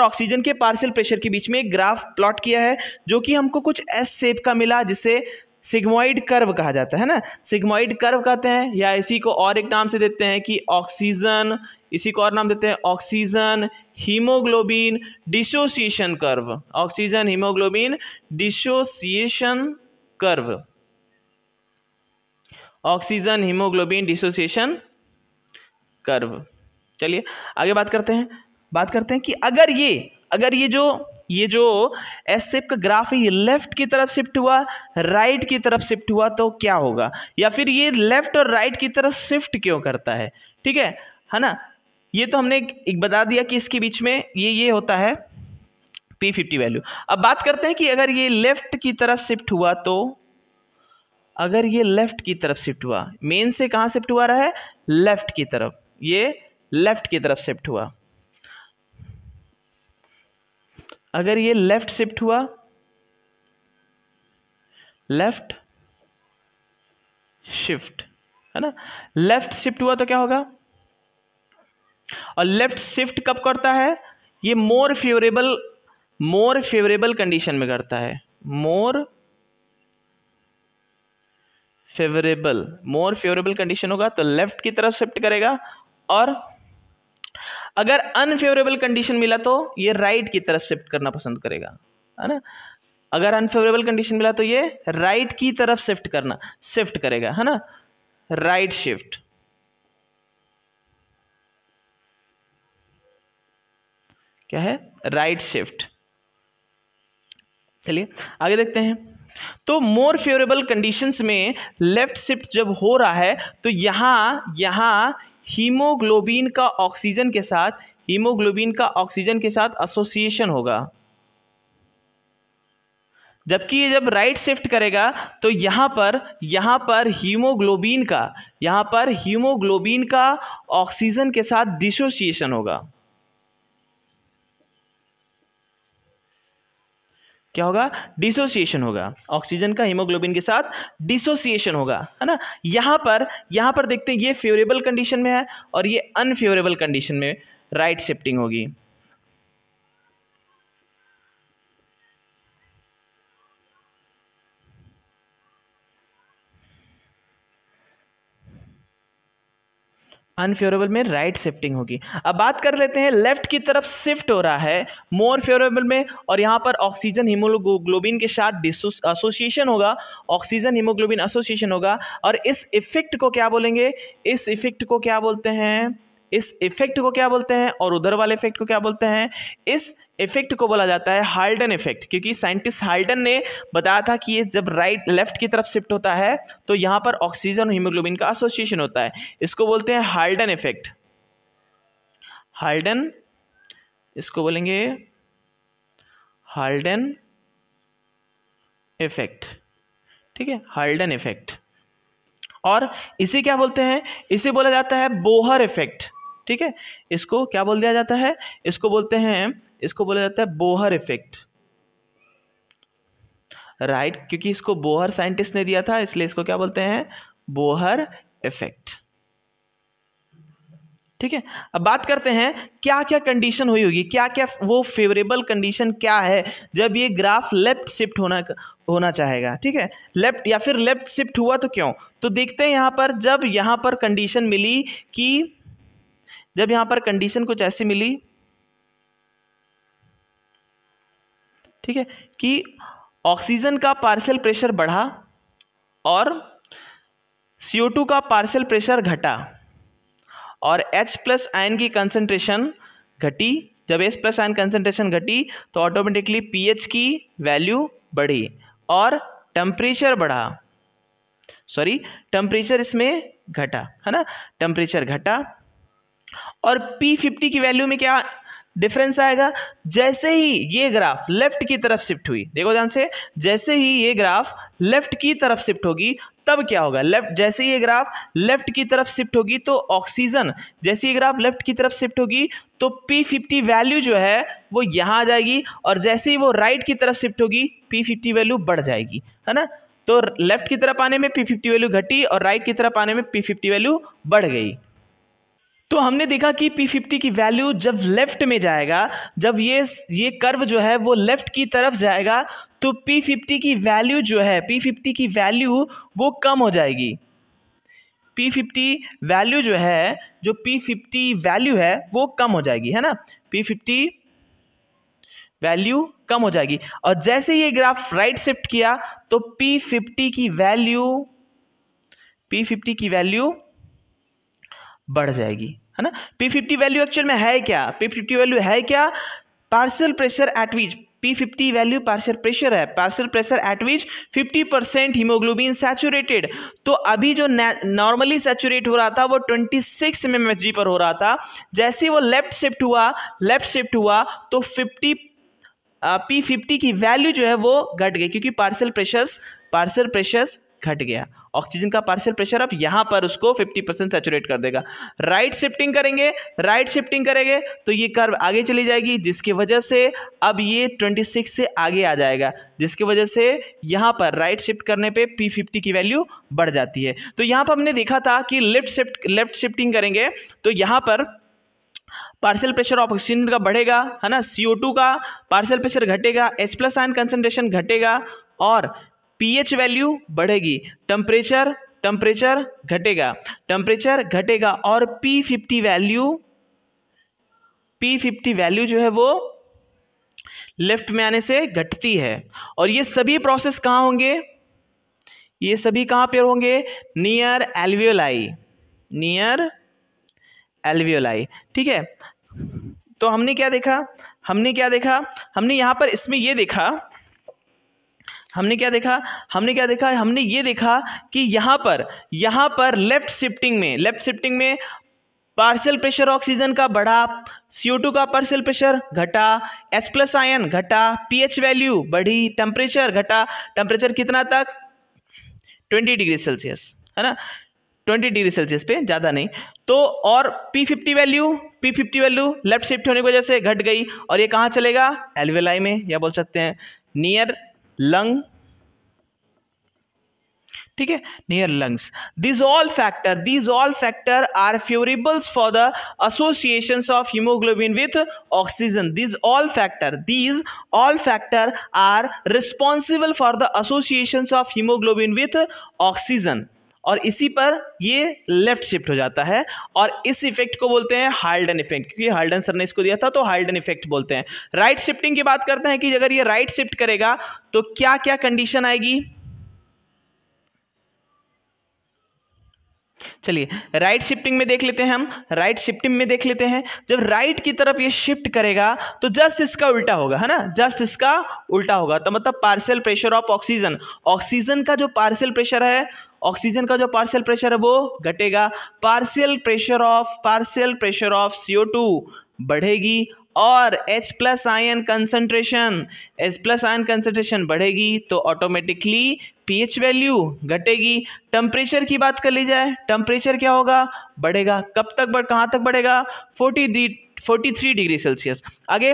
ऑक्सीजन के पार्शियल प्रेशर के बीच में एक ग्राफ प्लॉट किया है जो कि हमको कुछ एस शेप का मिला जिसे सिग्मोइड कर्व कहा जाता है ना। सिग्मोइड कर्व कहते हैं, या इसी को और एक नाम से देते हैं कि ऑक्सीजन, इसी को और नाम देते हैं oxygen haemoglobin dissociation curve, oxygen haemoglobin dissociation curve, oxygen haemoglobin dissociation curve. चलिए आगे बात करते हैं कि अगर ये जो एस शेप का ग्राफ है ये लेफ्ट की तरफ शिफ्ट हुआ, राइट की तरफ शिफ्ट हुआ तो क्या होगा, या फिर ये लेफ्ट और राइट की तरफ शिफ्ट क्यों करता है। ठीक है ना, ये तो हमने एक बता दिया कि इसके बीच में ये होता है P50 वैल्यू। अब बात करते हैं कि अगर ये लेफ्ट की तरफ शिफ्ट हुआ तो, अगर ये लेफ्ट की तरफ शिफ्ट हुआ, मेन से कहाँ शिफ्ट हुआ रहा है, लेफ्ट की तरफ, ये लेफ्ट की तरफ शिफ्ट हुआ। अगर ये लेफ्ट शिफ्ट हुआ, लेफ्ट शिफ्ट है ना, लेफ्ट शिफ्ट हुआ तो क्या होगा, और लेफ्ट शिफ्ट कब करता है, ये मोर फेवरेबल कंडीशन में करता है, more favourable, more favourable condition होगा तो लेफ्ट की तरफ शिफ्ट करेगा, और अगर अनफेवरेबल कंडीशन मिला तो ये राइट की तरफ शिफ्ट करना पसंद करेगा, है ना। अगर अनफेवरेबल कंडीशन मिला तो ये राइट की तरफ शिफ्ट करेगा, है ना, राइट शिफ्ट। क्या है? Right shift. चलिए आगे देखते हैं। तो मोर फेवरेबल कंडीशंस में लेफ्ट शिफ्ट जब हो रहा है तो यहां हीमोग्लोबिन का ऑक्सीजन के साथ एसोसिएशन होगा, जबकि ये जब राइट शिफ्ट करेगा तो यहां पर हीमोग्लोबिन का ऑक्सीजन के साथ डिसोसिएशन होगा। क्या होगा? डिसोसिएशन होगा, ऑक्सीजन का हीमोग्लोबिन के साथ डिसोसिएशन होगा, है ना। यहां पर देखते हैं ये फेवरेबल कंडीशन में है और ये अनफेवरेबल कंडीशन में राइट शिफ्टिंग होगी। अनफेवरेबल में राइट शिफ्टिंग होगी। अब बात कर लेते हैं, लेफ्ट की तरफ शिफ्ट हो रहा है मोर फेवरेबल में, और यहाँ पर ऑक्सीजन हीमोग्लोबिन के साथ एसोसिएशन होगा, ऑक्सीजन हीमोग्लोबिन एसोसिएशन होगा। और इस इफेक्ट को क्या बोलेंगे? इस इफेक्ट को क्या बोलते हैं? और उधर वाले इफेक्ट को क्या बोलते हैं? इस इफेक्ट को बोला जाता है हाल्डन इफेक्ट, क्योंकि साइंटिस्ट हाल्डन ने बताया था कि ये जब लेफ्ट की तरफ शिफ्ट होता है तो यहाँ पर ऑक्सीजन और हीमोग्लोबिन का एसोसिएशन होता है। इसको बोलते हैं हाल्डन इफेक्ट। इसको बोलेंगे हाल्डन इफेक्ट, ठीक है, हाल्डन इफेक्ट। और इसे क्या बोलते हैं? इसे बोला जाता है बोहर इफेक्ट, ठीक है। इसको क्या बोल दिया जाता है? इसको बोला जाता है बोहर इफेक्ट, राइट, क्योंकि इसको बोहर साइंटिस्ट ने दिया था, इसलिए इसको क्या बोलते हैं? बोहर इफेक्ट, ठीक है। अब बात करते हैं क्या क्या कंडीशन हुई होगी, क्या क्या वो फेवरेबल कंडीशन क्या है जब ये ग्राफ लेफ्ट शिफ्ट होना चाहेगा, ठीक है। लेफ्ट या फिर लेफ्ट शिफ्ट हुआ तो क्यों? तो देखते हैं यहाँ पर, जब यहाँ पर कंडीशन मिली कि जब यहां पर कंडीशन कुछ ऐसी मिली, ठीक है, कि ऑक्सीजन का पार्शियल प्रेशर बढ़ा और CO2 का पार्शियल प्रेशर घटा और H+ आयन की कंसंट्रेशन घटी। जब H+ आयन कंसंट्रेशन घटी तो ऑटोमेटिकली pH की वैल्यू बढ़ी और टेम्परेचर बढ़ा, टेम्परेचर इसमें घटा, है ना, टेम्परेचर घटा। और P50 की वैल्यू में क्या डिफरेंस आएगा? जैसे ही ये ग्राफ लेफ्ट की तरफ शिफ्ट हुई, देखो ध्यान से, जैसे ही ये ग्राफ लेफ्ट की तरफ शिफ्ट होगी तब क्या होगा? जैसे ही ये ग्राफ लेफ्ट की तरफ शिफ्ट होगी तो ऑक्सीजन, जैसे ये ग्राफ लेफ्ट की तरफ शिफ्ट होगी तो P50 वैल्यू जो है वो यहाँ आ जाएगी, और जैसे ही वो राइट की तरफ शिफ्ट होगी P50 वैल्यू बढ़ जाएगी, है ना। तो लेफ्ट की तरफ आने में P50 वैल्यू घटी और राइट की तरफ आने में P50 वैल्यू बढ़ गई। तो हमने देखा कि P50 की वैल्यू जब लेफ्ट में जाएगा, जब ये कर्व जो है वो लेफ्ट की तरफ जाएगा तो P50 की वैल्यू जो है, P50 की वैल्यू वो कम हो जाएगी। P50 वैल्यू जो है, जो P50 वैल्यू है वो कम हो जाएगी, है ना, P50 वैल्यू कम हो जाएगी। और जैसे ये ग्राफ राइट शिफ्ट किया तो P50 की वैल्यू बढ़ जाएगी, है ना। P50 वैल्यू एक्चुअल में है क्या? P50 वैल्यू है क्या? Partial pressure at which, P50 value partial pressure है, partial pressure at which 50% haemoglobin saturated. तो अभी जो नॉर्मली सैचुरेट हो रहा था वो 26 mmHg पर हो रहा था। जैसे ही वो लेफ्ट शिफ्ट हुआ तो P50 की वैल्यू जो है वो घट गई, क्योंकि पार्शियल प्रेशर्स घट गया। ऑक्सीजन का पार्शियल प्रेशर अब यहां पर उसको 50% सैचुरेट कर देगा। राइट शिफ्टिंग करेंगे तो ये कर्व आगे चली जाएगी, जिसकी वजह से अब ये 26 से आगे आ जाएगा, जिसकी वजह से यहां पर राइट शिफ्ट करने पे P50 की वैल्यू बढ़ जाती है। तो यहां पर हमने देखा था कि लेफ्ट शिफ्टिंग करेंगे तो यहां पर पार्शियल प्रेशर ऑफ ऑक्सीजन का बढ़ेगा, है ना, CO2 का पार्शियल प्रेशर घटेगा, H+ आयन कंसंट्रेशन घटेगा और pH वैल्यू बढ़ेगी, टेम्परेचर टेम्परेचर घटेगा, टेम्परेचर घटेगा और P50 वैल्यू जो है वो लेफ्ट में आने से घटती है। और ये सभी प्रोसेस कहाँ होंगे, ये सभी कहाँ पे होंगे, नियर एल्वियोलाई, ठीक है। तो हमने क्या देखा, हमने यहाँ पर इसमें ये देखा, हमने ये देखा कि यहाँ पर लेफ्ट शिफ्टिंग में पार्शियल प्रेशर ऑक्सीजन का बढ़ा, CO2 का पार्शियल प्रेशर घटा, H+ आयन घटा, pH वैल्यू बढ़ी, टेम्परेचर घटा। टेम्परेचर कितना तक, 20 डिग्री सेल्सियस, है ना, 20 डिग्री सेल्सियस पे, ज़्यादा नहीं। तो और P50 वैल्यू लेफ्ट शिफ्ट होने की वजह से घट गई और ये कहाँ चलेगा, एल्वियोलाई में, या बोल सकते हैं नियर लंग, ठीक है, near lungs. These all factor are favorables for the associations of hemoglobin with oxygen. These all factor are responsible for the associations of hemoglobin with oxygen. और इसी पर ये लेफ्ट शिफ्ट हो जाता है और इस इफेक्ट को बोलते हैं हाल्डन इफेक्ट, क्योंकि हाल्डन सर ने इसको दिया था तो हाल्डन इफेक्ट बोलते हैं। राइट शिफ्टिंग की बात करते हैं कि अगर ये राइट शिफ्ट करेगा तो क्या क्या कंडीशन आएगी। चलिए राइट शिफ्टिंग में देख लेते हैं हम, जब राइट की तरफ ये शिफ्ट करेगा तो जस्ट इसका उल्टा होगा, है ना, जस्ट इसका उल्टा होगा। तो मतलब पार्शियल प्रेशर ऑफ ऑक्सीजन का जो पार्शियल प्रेशर है वो घटेगा, पार्शियल प्रेशर ऑफ CO2 बढ़ेगी और H+ आयन कंसंट्रेशन बढ़ेगी तो ऑटोमेटिकली pH वैल्यू घटेगी। टेम्परेचर की बात कर ली जाए, टेम्परेचर क्या होगा, बढ़ेगा, कब तक कहाँ तक बढ़ेगा, 43 डिग्री सेल्सियस। आगे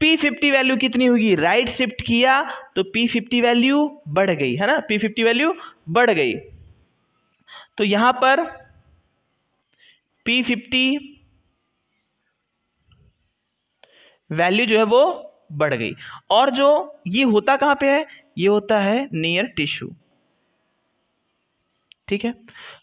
P50 वैल्यू कितनी होगी, राइट शिफ्ट किया तो P50 वैल्यू बढ़ गई, है ना, P50 वैल्यू बढ़ गई। तो यहां पर P50 वैल्यू जो है वो बढ़ गई और जो ये होता कहां पे है, ये होता है नियर टिश्यू, ठीक है।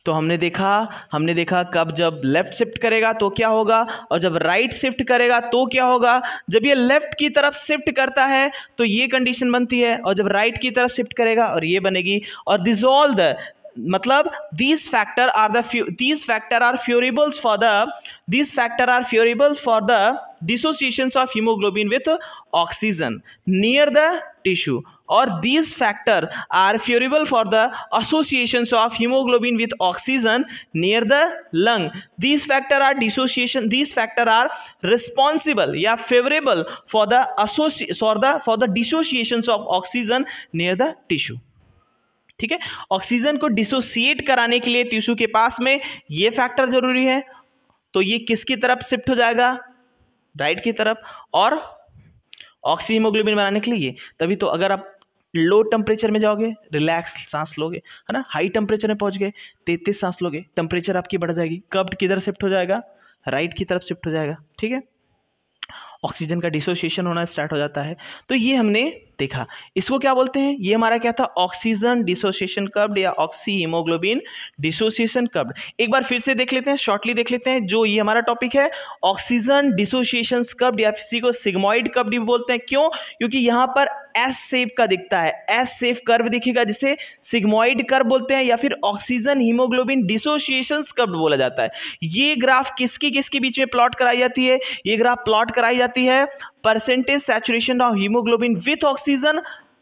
तो हमने देखा कब जब लेफ्ट शिफ्ट करेगा तो क्या होगा और जब राइट शिफ्ट करेगा तो क्या होगा। जब ये लेफ्ट की तरफ शिफ्ट करता है तो ये कंडीशन बनती है और जब राइट की तरफ शिफ्ट करेगा और ये बनेगी। और दिस ऑल द मतलब these factor are favorables for the dissociations of hemoglobin with oxygen near the tissue, or these factor are favorable for the associations of hemoglobin with oxygen near the lung. These factor are responsible या favorable for the dissociations of oxygen near the tissue, ठीक है। Oxygen को dissociate कराने के लिए tissue के पास में ये फैक्टर जरूरी है, तो ये किसकी तरफ शिफ्ट हो जाएगा, राइट की तरफ। और ऑक्सी हीमोग्लोबिन बनाने के लिए तभी तो अगर आप लो टेम्परेचर में जाओगे रिलैक्स सांस लोगे, है ना, हाई टेम्परेचर में पहुंच गए तेज सांस लोगे, टेम्परेचर आपकी बढ़ जाएगी, कब किधर शिफ्ट हो जाएगा, राइट की तरफ शिफ्ट हो जाएगा, ठीक है। ऑक्सीजन का डिसोसिएशन होना स्टार्ट हो जाता है। तो ये हमने देखा, इसको क्या बोलते हैं, ये हमारा क्या था, ऑक्सीजन डिसोसिएशन कर्व या ऑक्सी हीमोग्लोबिन डिसोसिएशन कर्व। एक बार फिर से देख लेते हैं, शॉर्टली देख लेते हैं, जो ये हमारा टॉपिक है ऑक्सीजन डिसोसिएशन कर्व या किसी को सिग्मॉइड कर्व भी बोलते हैं। क्यों, क्योंकि यहाँ पर एस शेप का दिखता है, एस शेप कर्व दिखेगा जिसे सिग्मॉइड कर्व बोलते हैं या फिर ऑक्सीजन हीमोग्लोबिन डिसोसिएशन कर्व बोला जाता है। ये ग्राफ किसके बीच में प्लॉट कराई जाती है, ये ग्राफ प्लॉट कराई जाती है percentage saturation of haemoglobin with oxygen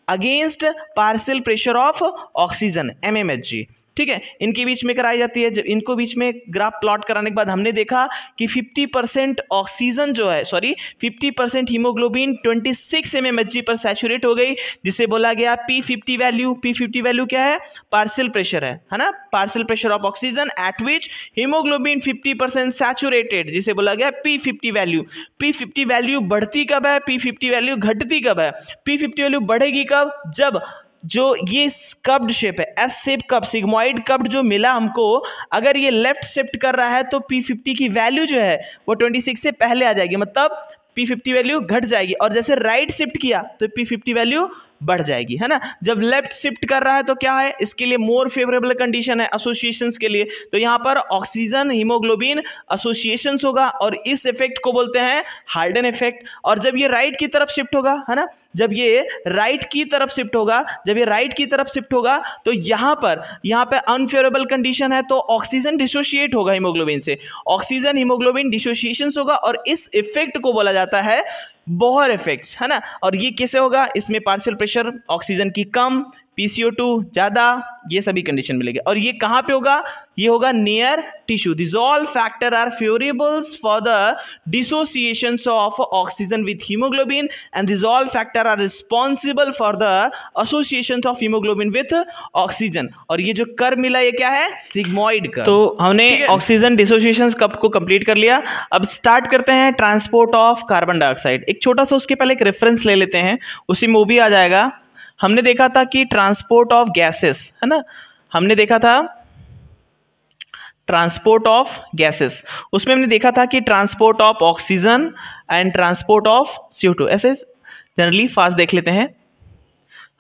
against partial pressure of oxygen MMHg, ठीक है, इनके बीच में कराई जाती है। जब इनको बीच में ग्राफ प्लॉट कराने के बाद हमने देखा कि 50% ऑक्सीजन जो है 50% हीमोग्लोबिन 26 mmHg पर सैचुरेट हो गई, जिसे बोला गया P50 वैल्यू। P50 वैल्यू क्या है, पार्शियल प्रेशर है ना, partial pressure of oxygen eight which haemoglobin 50% saturated, जिसे बोला गया P50 वैल्यू। P50 वैल्यू बढ़ती कब है, P50 वैल्यू घटती कब है। P50 वैल्यू बढ़ेगी कब, जब जो ये कर्व्ड शेप है S shape curve sigmoid curve जो मिला हमको, अगर ये लेफ्ट शिफ्ट कर रहा है तो P50 की वैल्यू जो है वो 26 से पहले आ जाएगी, मतलब P50 वैल्यू घट जाएगी। और जैसे राइट शिफ्ट किया तो P50 वैल्यू बढ़ जाएगी, है ना। जब लेफ्ट शिफ्ट कर रहा है तो क्या है, इसके लिए मोर फेवरेबल कंडीशन है एसोसिएशंस के लिए, तो यहाँ पर ऑक्सीजन हीमोग्लोबिन एसोसिएशंस होगा और इस इफेक्ट को बोलते हैं हाल्डन इफेक्ट। और जब ये राइट की तरफ शिफ्ट होगा, है ना, जब ये राइट की तरफ शिफ्ट होगा, जब ये राइट की तरफ शिफ्ट होगा तो यहाँ पे अनफेवरेबल कंडीशन है, तो ऑक्सीजन डिसोशिएट होगा हीमोग्लोबिन से, ऑक्सीजन हीमोग्लोबिन डिसोसिएशन होगा और इस इफेक्ट को बोला जाता है बोहर इफेक्ट्स, है ना। और ये कैसे होगा, इसमें पार्शियल प्रेशर ऑक्सीजन की कम, PCO2 ज़्यादा, ये सभी कंडीशन मिलेंगे। और ये कहाँ पे होगा, ये होगा near tissue. This all factor are favourables for the dissociations of oxygen with haemoglobin and this all factor are responsible for the association of haemoglobin with oxygen. और ये जो कर्व मिला ये क्या है, सिग्मॉइड कर्व। तो हमने ऑक्सीजन डिसोसिएशन कर्व को कंप्लीट कर लिया। अब स्टार्ट करते हैं ट्रांसपोर्ट ऑफ कार्बन डाइऑक्साइड। एक छोटा सा उसके पहले एक रेफरेंस ले लेते हैं, उसी में वो भी आ जाएगा। हमने देखा था कि ट्रांसपोर्ट ऑफ गैसेस, है ना, हमने देखा था ट्रांसपोर्ट ऑफ गैसेस, उसमें हमने देखा था कि transport of oxygen and transport of CO2। ऐसे जनरली फास्ट देख लेते हैं।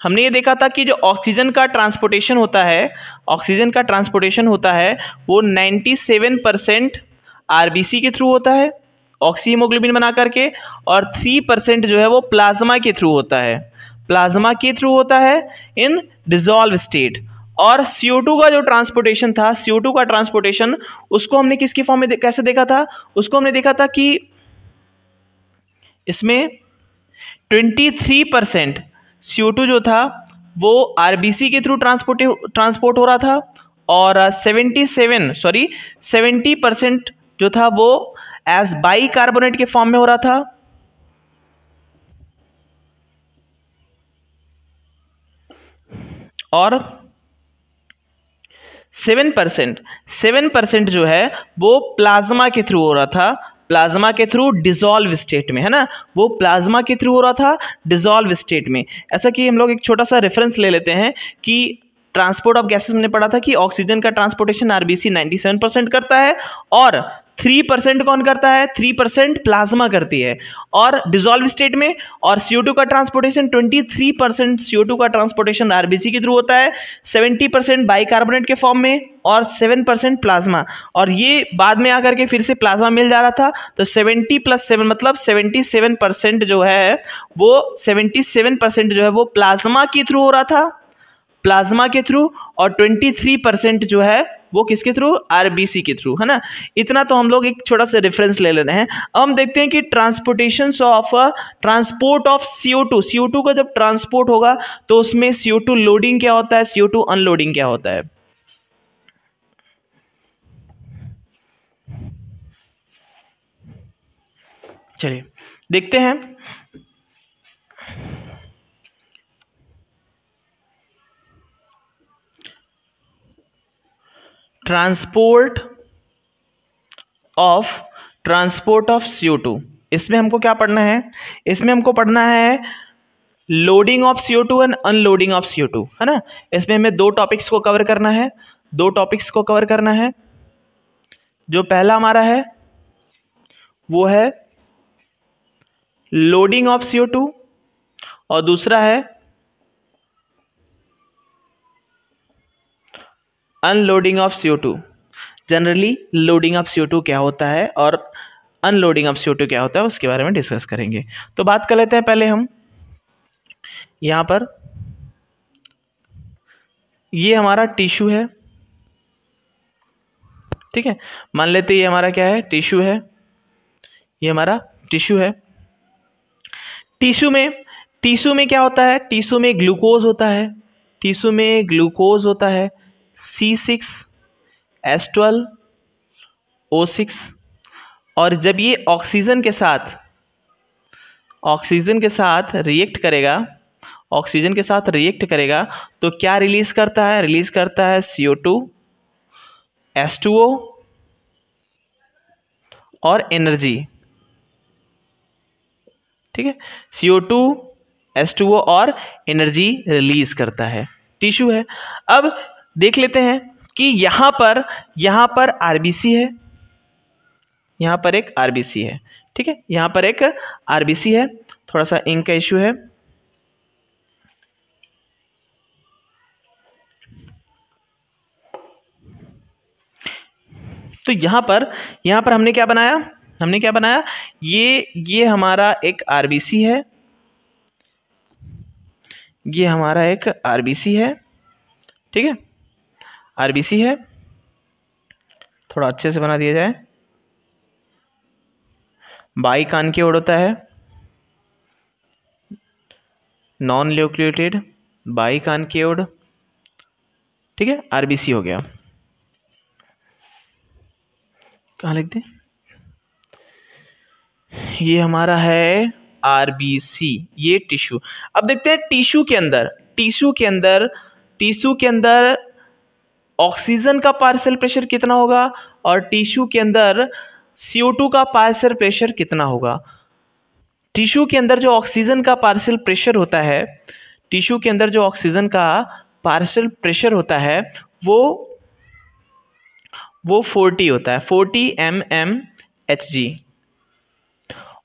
हमने ये देखा था कि जो ऑक्सीजन का ट्रांसपोर्टेशन होता है, ऑक्सीजन का ट्रांसपोर्टेशन होता है वो 97% RBC के थ्रू होता है ऑक्सी हीमोग्लोबिन बना करके, और 3% जो है वो प्लाज्मा के थ्रू होता है, प्लाज्मा के थ्रू होता है इन डिसॉल्व स्टेट। और CO2 का जो ट्रांसपोर्टेशन था, CO2 का ट्रांसपोर्टेशन उसको हमने किसकी फॉर्म में कैसे देखा था, उसको हमने देखा था कि इसमें 23% CO2 जो था वो RBC के थ्रू ट्रांसपोर्ट हो रहा था, और 70% जो था वो एज बाइकार्बोनेट के फॉर्म में हो रहा था, और 7% जो है वो प्लाज्मा के थ्रू हो रहा था, प्लाज्मा के थ्रू डिसॉल्व स्टेट में, है ना, वो प्लाज्मा के थ्रू हो रहा था डिसॉल्व स्टेट में। ऐसा कि हम लोग एक छोटा सा रेफरेंस ले लेते हैं कि ट्रांसपोर्ट ऑफ गैसेस हमने पढ़ा था कि ऑक्सीजन का ट्रांसपोर्टेशन RBC 97% करता है, और 3% कौन करता है, 3% प्लाज्मा करती है और डिसॉल्व स्टेट में। और CO2 का ट्रांसपोर्टेशन 23% CO2 का ट्रांसपोर्टेशन RBC के थ्रू होता है, 70% बाइकार्बोनेट के फॉर्म में और 7% प्लाज्मा। और ये बाद में आकर के फिर से प्लाज्मा मिल जा रहा था, तो 70 + 7 मतलब 77% जो है वो 77% जो है वो प्लाज्मा के थ्रू हो रहा था, प्लाज्मा के थ्रू, और 23% जो है वो किसके थ्रू, RBC के थ्रू, है ना। इतना तो हम लोग एक छोटा सा रेफरेंस ले रहे हैं। अब हम देखते हैं कि ट्रांसपोर्ट ऑफ CO2 का जब ट्रांसपोर्ट होगा तो उसमें CO2 लोडिंग क्या होता है, CO2 अनलोडिंग क्या होता है। चलिए देखते हैं। ट्रांसपोर्ट ऑफ CO2, इसमें हमको क्या पढ़ना है, इसमें हमको पढ़ना है loading of CO2 and unloading of CO2, है ना। इसमें हमें दो टॉपिक्स को कवर करना है, जो पहला हमारा है वो है लोडिंग ऑफ CO2 और दूसरा है unloading of CO2। Generally loading of CO2 क्या होता है और अनलोडिंग ऑफ CO2 क्या होता है उसके बारे में डिस्कस करेंगे। तो बात कर लेते हैं पहले हम यहाँ पर, ये हमारा टिश्यू है, ठीक है, मान लेते ये हमारा क्या है, टिश्यू है, ये हमारा टिश्यू है। टिश्यू में क्या होता है, टिश्यू में ग्लूकोज होता है, C6H12O6, और जब ये ऑक्सीजन के साथ रिएक्ट करेगा, तो क्या रिलीज करता है, CO2, H2O और एनर्जी, ठीक है, CO2, H2O और एनर्जी रिलीज करता है, टिश्यू है। अब देख लेते हैं कि यहाँ पर RBC है, यहाँ पर एक RBC है, ठीक है, यहाँ पर एक RBC है। थोड़ा सा इंक का इश्यू है, तो यहाँ पर हमने क्या बनाया, ये हमारा एक आरबीसी है, ये हमारा एक आरबीसी है, ठीक है, आरबीसी है, थोड़ा अच्छे से बना दिया जाए। बाई कॉन्केव्ड होता है, नॉन न्यूक्लिएटेड बाई कॉन्केव्ड, ठीक है, आरबीसी हो गया। कहाँ लिख दें, ये हमारा है आरबीसी, ये टिश्यू। अब देखते हैं टिश्यू के अंदर ऑक्सीजन का पार्शियल प्रेशर कितना होगा और टिश्यू के अंदर CO2 का पार्शियल प्रेशर कितना होगा। टिश्यू के अंदर जो ऑक्सीजन का पार्शियल प्रेशर होता है, टिश्यू के अंदर जो ऑक्सीजन का पार्शियल प्रेशर होता है वो 40 होता है, 40 mmHg,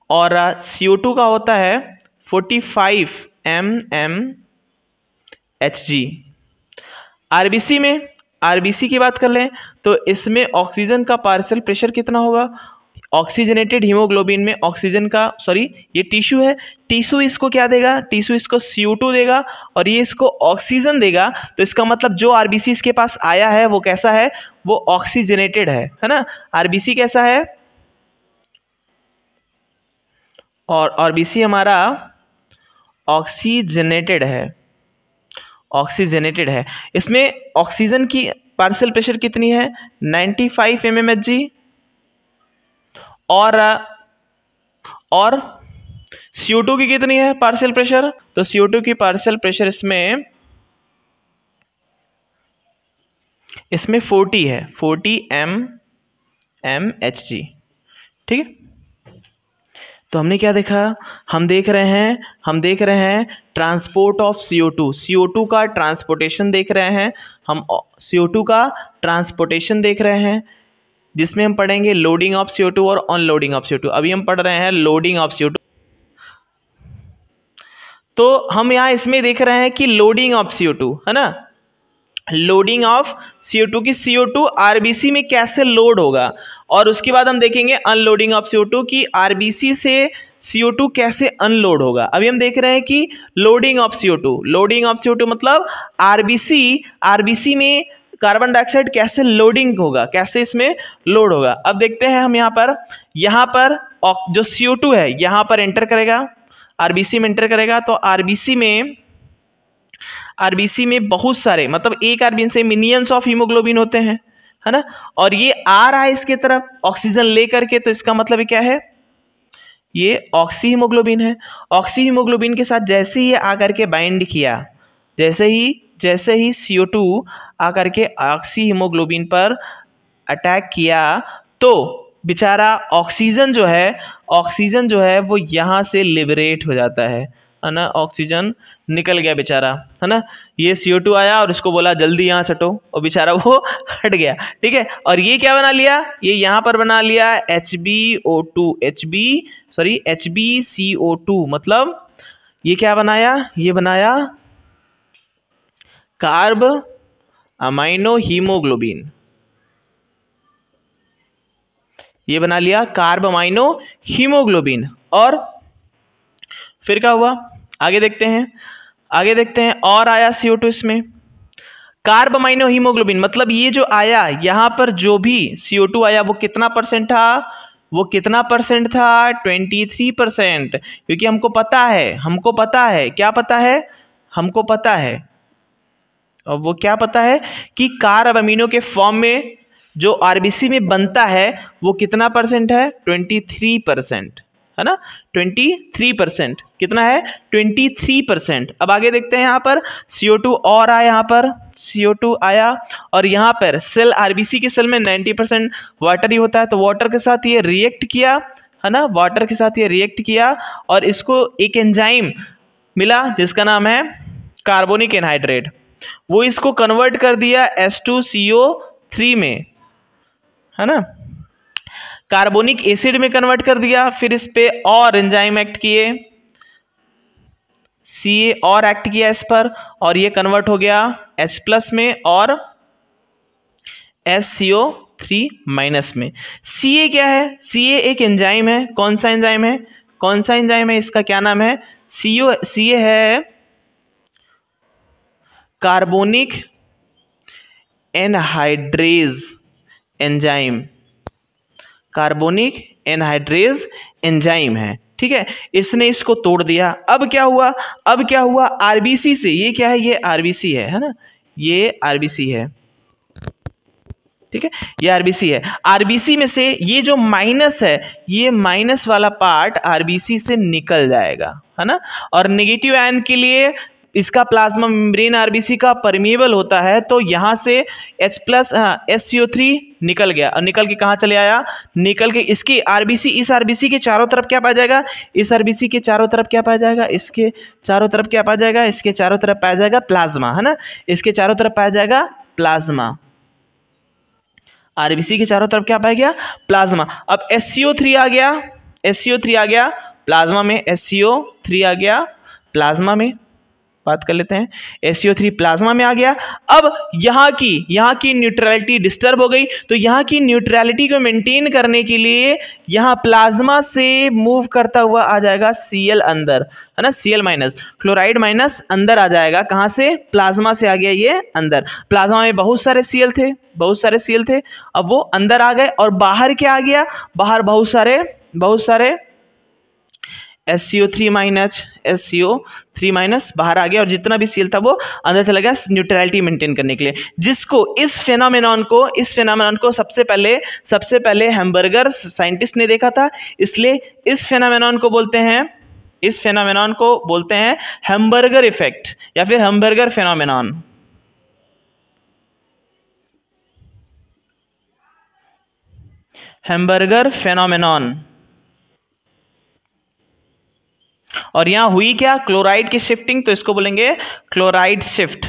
और CO2 का होता है 45 mmHg। आरबीसी की बात कर लें तो इसमें ऑक्सीजन का पार्शियल प्रेशर कितना होगा, ऑक्सीजनेटेड हीमोग्लोबिन में ऑक्सीजन का, सॉरी ये टिश्यू है, टिश्यू इसको क्या देगा, टिश्यू इसको CO2 देगा और ये इसको ऑक्सीजन देगा। तो इसका मतलब जो आरबीसी इसके पास आया है वो कैसा है, वो ऑक्सीजनेटेड है ना। आरबीसी कैसा है, और आरबीसी हमारा ऑक्सीजनेटेड है। इसमें ऑक्सीजन की पार्शियल प्रेशर कितनी है, 95 mmHg, और CO2 की कितनी है पार्शियल प्रेशर, तो CO2 की पार्शियल प्रेशर इसमें 40 है, 40 mmHg, ठीक है। तो हमने क्या देखा, हम देख रहे हैं ट्रांसपोर्ट ऑफ CO2 का ट्रांसपोर्टेशन देख रहे हैं, हम CO2 का ट्रांसपोर्टेशन देख रहे हैं, जिसमें हम पढ़ेंगे लोडिंग ऑफ CO2 और अनलोडिंग ऑफ CO2। अभी हम पढ़ रहे हैं लोडिंग ऑफ CO2। तो हम यहाँ इसमें देख रहे हैं कि लोडिंग ऑफ CO2 है ना, लोडिंग ऑफ CO2 की CO2 आरबीसी में कैसे लोड होगा, और उसके बाद हम देखेंगे अनलोडिंग ऑफ CO2 की आरबीसी से CO2 कैसे अनलोड होगा। अभी हम देख रहे हैं कि लोडिंग ऑफ CO2 मतलब आरबीसी में कार्बन डाइऑक्साइड कैसे लोडिंग होगा, कैसे इसमें लोड होगा। अब देखते हैं हम यहाँ पर जो CO2 है यहाँ पर एंटर करेगा, आरबीसी में एंटर करेगा, तो आरबीसी में बहुत सारे, मतलब एक आरबीसी से मिलियंस ऑफ हीमोग्लोबिन होते हैं, है ना, और ये आ रहा है इसके तरफ ऑक्सीजन लेकर के, तो इसका मतलब क्या है, ये ऑक्सी हीमोग्लोबिन है। ऑक्सी हीमोग्लोबिन के साथ जैसे ही आकर के बाइंड किया, जैसे ही CO2 आकर के ऑक्सी हीमोग्लोबिन पर अटैक किया, तो बेचारा ऑक्सीजन जो है वो यहाँ से लिबरेट हो जाता है ना, ऑक्सीजन निकल गया बेचारा, है ना। ये CO2 आया और इसको बोला जल्दी यहाँ से हटो, और बेचारा वो हट गया, ठीक है। और ये क्या बना लिया, ये यहाँ पर बना लिया HbCO2, मतलब ये क्या बनाया, ये बनाया कार्ब अमाइनो हीमोग्लोबिन, ये बना लिया कार्ब अमाइनो हीमोग्लोबिन। और फिर क्या हुआ, आगे देखते हैं और आया CO2 इसमें, कार्ब अमाइनो हीमोग्लोबिन, मतलब ये जो आया यहाँ पर जो भी CO2 आया वो कितना परसेंट था, 23%, क्योंकि हमको पता है, क्या पता है, हमको पता है, और वो क्या पता है कि कार्ब अमीनो के फॉर्म में जो आरबीसी में बनता है वो कितना परसेंट है, 23%, है ना, 23%, कितना है, 23%। अब आगे देखते हैं, यहाँ पर CO2 और आया, यहाँ पर CO2 आया, और यहाँ पर सेल, आरबीसी के सेल में 90% वाटर ही होता है, तो वाटर के साथ ये रिएक्ट किया, है ना, वाटर के साथ ये रिएक्ट किया, और इसको एक एंजाइम मिला जिसका नाम है कार्बोनिक एनहाइड्रेट, वो इसको कन्वर्ट कर दिया H2CO3 में, है ना, कार्बोनिक एसिड में कन्वर्ट कर दिया। फिर इस पे और एंजाइम एक्ट किए, Ca और एक्ट किया इस पर, और ये कन्वर्ट हो गया H+ में और SCO 3- में। Ca क्या है? Ca एक एंजाइम है। कौन सा एंजाइम है? कौन सा एंजाइम है? इसका क्या नाम है? Ca है carbonic anhydrase enzyme. Carbonic anhydrase enzyme है, ठीक है। इसने इसको तोड़ दिया। अब क्या हुआ? अब क्या हुआ? आरबीसी से, ये क्या है? ये आरबीसी है ना, ये आरबीसी है, ठीक है, ये आरबीसी है। आरबीसी में से ये जो माइनस है, ये माइनस वाला पार्ट आरबीसी से निकल जाएगा, है ना। और नेगेटिव आयन के लिए इसका प्लाज्मा मेम्ब्रेन आरबीसी का परमिएबल होता है, तो यहाँ से H+ SCO3 निकल गया। और निकल के कहाँ चले आया? निकल के इसकी आरबीसी, इस आरबीसी के चारों तरफ क्या पाया जाएगा? इस आरबीसी के चारों तरफ क्या पाया जाएगा? इसके चारों तरफ क्या पाया जाएगा? इसके चारों तरफ पाया जाएगा प्लाज्मा, है ना। इसके चारों तरफ पाया जाएगा प्लाज्मा। आरबीसी के चारों तरफ क्या पाया गया? प्लाज्मा। अब SCO3 आ गया, SCO3 आ गया प्लाज्मा में, SCO3 आ गया प्लाज्मा में। बात कर लेते हैं, SCO3 प्लाज्मा में आ गया। अब यहाँ की न्यूट्रलिटी डिस्टर्ब हो गई, तो यहाँ की न्यूट्रलिटी को मेंटेन करने के लिए यहाँ प्लाज्मा से मूव करता हुआ आ जाएगा Cl अंदर, है ना, Cl-, क्लोराइड माइनस अंदर आ जाएगा। कहाँ से? प्लाज्मा से आ गया ये अंदर। प्लाज्मा में बहुत सारे Cl थे, बहुत सारे Cl थे, अब वो अंदर आ गए। और बाहर क्या आ गया? बाहर बहुत सारे SCO3- बाहर आ गया, और जितना भी Cl था वो अंदर चला गया न्यूट्रलिटी मेंटेन करने के लिए। जिसको इस फेनोमेनॉन को सबसे पहले हैम्बर्गर साइंटिस्ट ने देखा था, इसलिए इस फेनोमेनॉन को बोलते हैं हैम्बर्गर इफेक्ट या फिर हैम्बर्गर फेनोमेनॉन। हैम्बर्गर फेनोमेनॉन। और यहां हुई क्या? क्लोराइड की शिफ्टिंग, तो इसको बोलेंगे क्लोराइड शिफ्ट।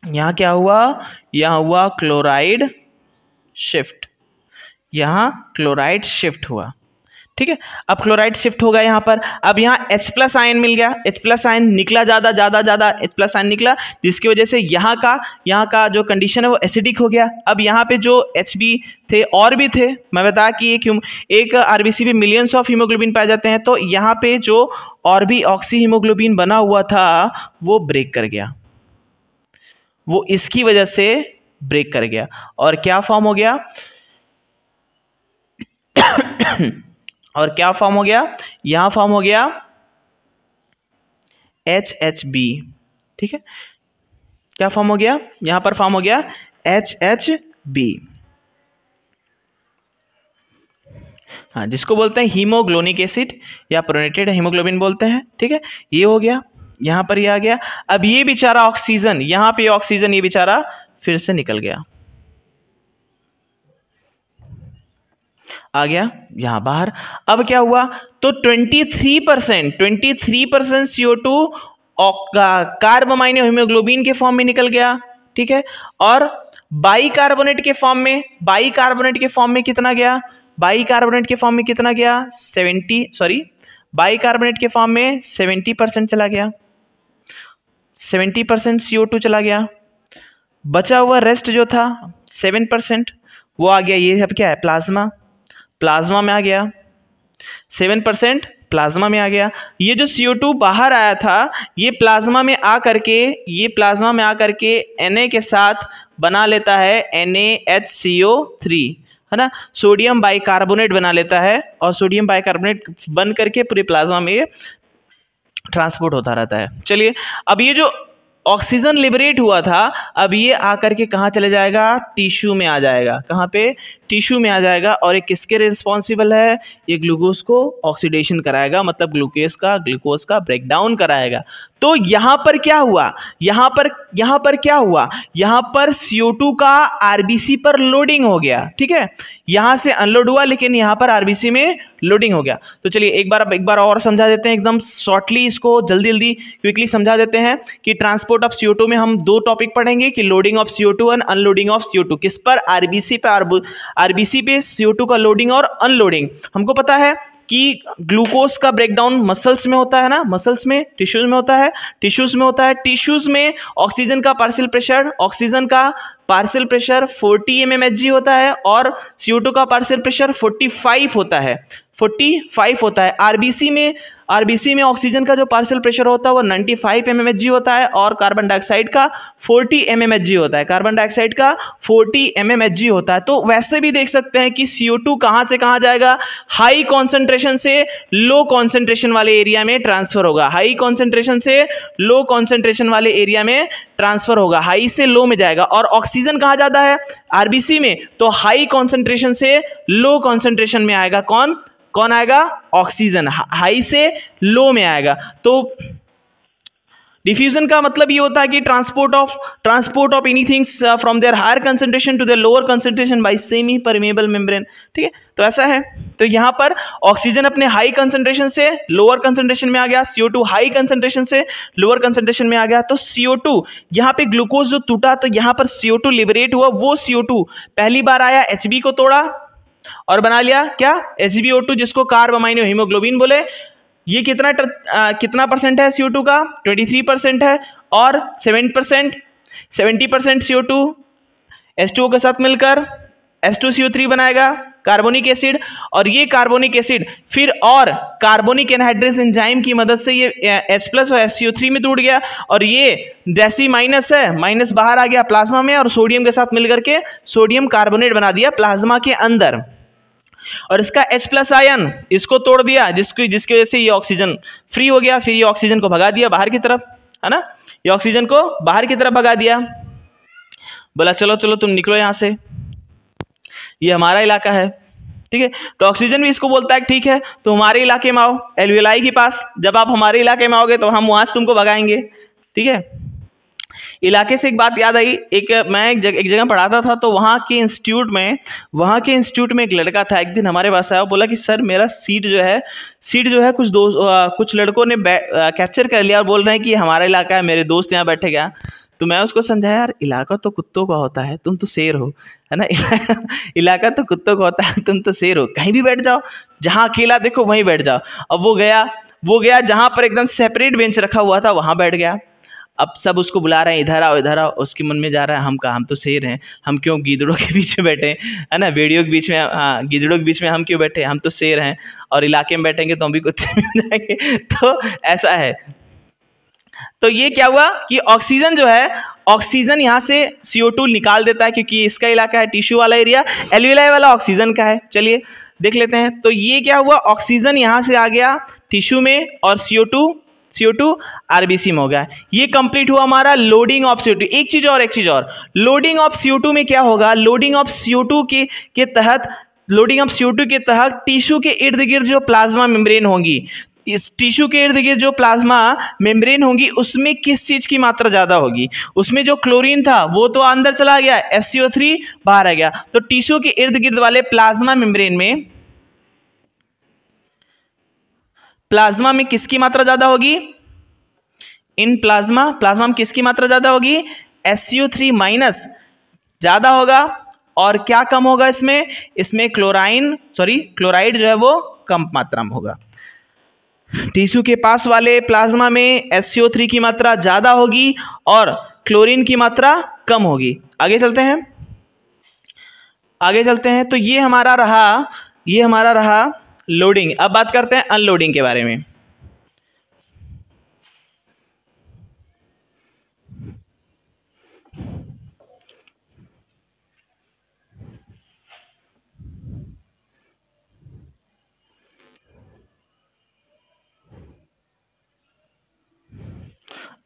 यहां क्या हुआ? यहां हुआ क्लोराइड शिफ्ट, यहां क्लोराइड शिफ्ट हुआ, ठीक है। अब क्लोराइड शिफ्ट होगा यहाँ पर। अब यहाँ H+ आयन मिल गया, H+ आयन निकला ज़्यादा H+ आयन निकला, जिसकी वजह से यहाँ का जो कंडीशन है वो एसिडिक हो गया। अब यहाँ पे जो Hb थे और भी थे, मैं बताया कि एक आरबीसी पे मिलियंस ऑफ हीमोग्लोबिन पाए जाते हैं, तो यहाँ पे जो और भी ऑक्सी हीमोग्लोबिन बना हुआ था वो ब्रेक कर गया, वो इसकी वजह से ब्रेक कर गया। और क्या फॉर्म हो गया? यहां फॉर्म हो गया HHB, ठीक है। क्या फॉर्म हो गया? यहां पर फॉर्म हो गया HHB, हाँ, जिसको बोलते हैं हीमोग्लोनिक एसिड या प्रोनेटेड हीमोग्लोबिन बोलते हैं, ठीक है। ये हो गया, यहां पर ये आ गया। अब ये बेचारा ऑक्सीजन, यहां पे ऑक्सीजन, ये बेचारा फिर से निकल गया, आ गया यहां बाहर। अब क्या हुआ? तो 23% CO2 कार्बोमाइनो हीमोग्लोबिन के फॉर्म में निकल गया, ठीक है। और बाइकार्बोनेट के फॉर्म में कितना गया? बाइकार्बोनेट के फॉर्म में कितना गया? 70% चला गया, 70% CO2 चला गया। बचा हुआ रेस्ट जो था 7% वो आ गया, ये सब क्या है? प्लाज्मा में आ गया, 7% प्लाज्मा में आ गया। ये जो CO2 बाहर आया था, ये प्लाज्मा में आ करके Na के साथ बना लेता है NaHCO3, है ना, सोडियम बाइकार्बोनेट बना लेता है, और सोडियम बाइकार्बोनेट बन करके पूरे प्लाज्मा में ट्रांसपोर्ट होता रहता है। चलिए, अब ये जो ऑक्सीजन लिबरेट हुआ था, अब ये आकर के कहाँ चले जाएगा? टिश्यू में आ जाएगा। कहाँ पे? टिश्यू में आ जाएगा। और ये किसके रिस्पॉन्सिबल है? ये ग्लूकोज को ऑक्सीडेशन कराएगा, मतलब ग्लूकोज का ब्रेकडाउन कराएगा। तो यहाँ पर क्या हुआ? यहाँ पर CO2 का आरबीसी पर लोडिंग हो गया, ठीक है। यहाँ से अनलोड हुआ, लेकिन यहाँ पर आरबीसी में लोडिंग हो गया। तो चलिए एक बार और समझा देते हैं, एकदम शॉर्टली, इसको जल्दी क्विकली समझा देते हैं कि ट्रांसपोर्ट ऑफ CO2 में हम 2 टॉपिक पढ़ेंगे कि loading of CO2 and unloading of CO2। किस पर? आरबीसी पे CO2 का लोडिंग और अनलोडिंग। हमको पता है कि ग्लूकोज का ब्रेकडाउन मसल्स में होता है ना, मसल्स में, टिश्यूज में होता है, टिश्यूज में होता है। टिश्यूज में ऑक्सीजन का पार्शियल प्रेशर, ऑक्सीजन का पार्शियल प्रेशर 40 mmHg होता है और CO2 का पार्शियल प्रेशर 45 होता है, 45 होता है। आरबीसी में ऑक्सीजन का जो पार्शियल प्रेशर होता है वो 95 mmHg होता है और कार्बन डाइऑक्साइड का 40 mmHg होता है, कार्बन डाइऑक्साइड का 40 mmHg होता है। तो वैसे भी देख सकते हैं कि CO2 कहाँ से कहाँ जाएगा, हाई कॉन्सेंट्रेशन से लो कॉन्सेंट्रेशन वाले एरिया में ट्रांसफर होगा, हाई कॉन्सेंट्रेशन से लो कॉन्सेंट्रेशन वाले एरिया में ट्रांसफर होगा, हाई से लो में जाएगा। और ऑक्सीजन कहाँ जाता है आरबीसी में, तो हाई कॉन्सेंट्रेशन से लो कॉन्सेंट्रेशन में आएगा। कौन आएगा, ऑक्सीजन, हाई से लो में आएगा। तो डिफ्यूजन का मतलब ये होता है कि transport of anythings from their higher concentration to their lower concentration by semi permeable membrane. ठीक है, तो ऐसा है। तो यहाँ पर ऑक्सीजन अपने हाई कंसंट्रेशन से लोअर कंसंट्रेशन में आ गया, CO2 हाई कंसंट्रेशन से लोअर कंसंट्रेशन में आ गया। तो CO2 यहाँ पे ग्लूकोज जो टूटा तो यहाँ पर CO2 लिबरेट हुआ, वो CO2 पहली बार आया, HB को तोड़ा और बना लिया क्या, HbO2, जिसको कार्ब अमाइनो हीमोग्लोबिन बोले। ये कितना परसेंट है CO2 का, 23% है। और 70% CO2 H2O के साथ मिलकर H2CO3 बनाएगा, कार्बोनिक एसिड। और ये कार्बोनिक एसिड फिर और कार्बोनिक एनहाइड्रेस एंजाइम की मदद से ये H+ और HCO3 में टूट गया और ये जैसी माइनस है, माइनस बाहर आ गया प्लाज्मा में और सोडियम के साथ मिलकर के सोडियम कार्बोनेट बना दिया प्लाज्मा के अंदर। और इसका H+ आयन इसको तोड़ दिया, जिसकी वजह से ये ऑक्सीजन फ्री हो गया। फिर ये ऑक्सीजन को भगा दिया बाहर की तरफ, है ना, ये ऑक्सीजन को बाहर की तरफ भगा दिया, बोला चलो तुम निकलो यहाँ से, ये हमारा इलाका है। ठीक है, तो ऑक्सीजन भी इसको बोलता है ठीक है तो हमारे इलाके में आओ, एल्वियोलाई के पास। जब आप हमारे इलाके में आओगे तो हम वहाँ से तुमको भगाएंगे। ठीक है, इलाके से एक बात याद आई, मैं एक जगह पढ़ाता था तो वहाँ के इंस्टीट्यूट में एक लड़का था, एक दिन हमारे पास आया, बोला कि सर मेरा सीट जो है कुछ लड़कों ने कैप्चर कर लिया और बोल रहे हैं कि हमारा इलाका है, मेरे दोस्त यहाँ बैठे गया। तो मैं उसको समझाया, यार इलाका तो कुत्तों का होता है, तुम तो शेर हो, है ना, इलाका तो कुत्तों का होता है, तुम तो शेर हो, कहीं भी बैठ जाओ, जहाँ अकेला देखो वहीं बैठ जाओ। अब वो गया जहाँ पर एकदम सेपरेट बेंच रखा हुआ था वहाँ बैठ गया। अब सब उसको बुला रहे हैं, इधर आओ, उसके मन में जा रहा है हम तो शेर हैं, हम क्यों गीदड़ों के बीच में बैठे, है ना, भेड़ियों के बीच में, हाँ गीदड़ों के बीच में हम क्यों बैठे, हम तो शेर हैं और इलाके में बैठेंगे तो हम भी कुत्ते में जाएंगे। तो ऐसा है। तो ये क्या हुआ कि ऑक्सीजन जो है, ऑक्सीजन यहाँ से CO2 निकाल देता है क्योंकि इसका इलाका है टिश्यू वाला एरिया, एल्वियोलाई वाला ऑक्सीजन का है। चलिए देख लेते हैं। तो ये क्या हुआ, ऑक्सीजन यहाँ से आ गया टिश्यू में और CO2 आरबीसी में हो गया। ये कंप्लीट हुआ हमारा लोडिंग ऑफ CO2। एक चीज और लोडिंग ऑफ CO2 में क्या होगा, लोडिंग ऑफ CO2 के तहत टिश्यू के इर्द गिर्द जो प्लाज्मा मेम्ब्रेन होंगी, इस टिश्यू के इर्द गिर्द जो प्लाज्मा मेम्ब्रेन होंगी उसमें किस चीज की मात्रा ज्यादा होगी, उसमें जो क्लोरीन था वो तो अंदर चला गया, SCO3 बाहर आ गया। तो टिश्यू के इर्द गिर्द वाले प्लाज्मा मेम्ब्रेन में किसकी मात्रा ज्यादा होगी, इन प्लाज्मा में किसकी मात्रा ज्यादा होगी, SCO3 माइनस ज्यादा होगा। और क्या कम होगा इसमें क्लोराइड जो है वो कम मात्रा में होगा। टिश्यू के पास वाले प्लाज्मा में SCO3 की मात्रा ज़्यादा होगी और क्लोरीन की मात्रा कम होगी। आगे चलते हैं। तो ये हमारा रहा लोडिंग। अब बात करते हैं अनलोडिंग के बारे में।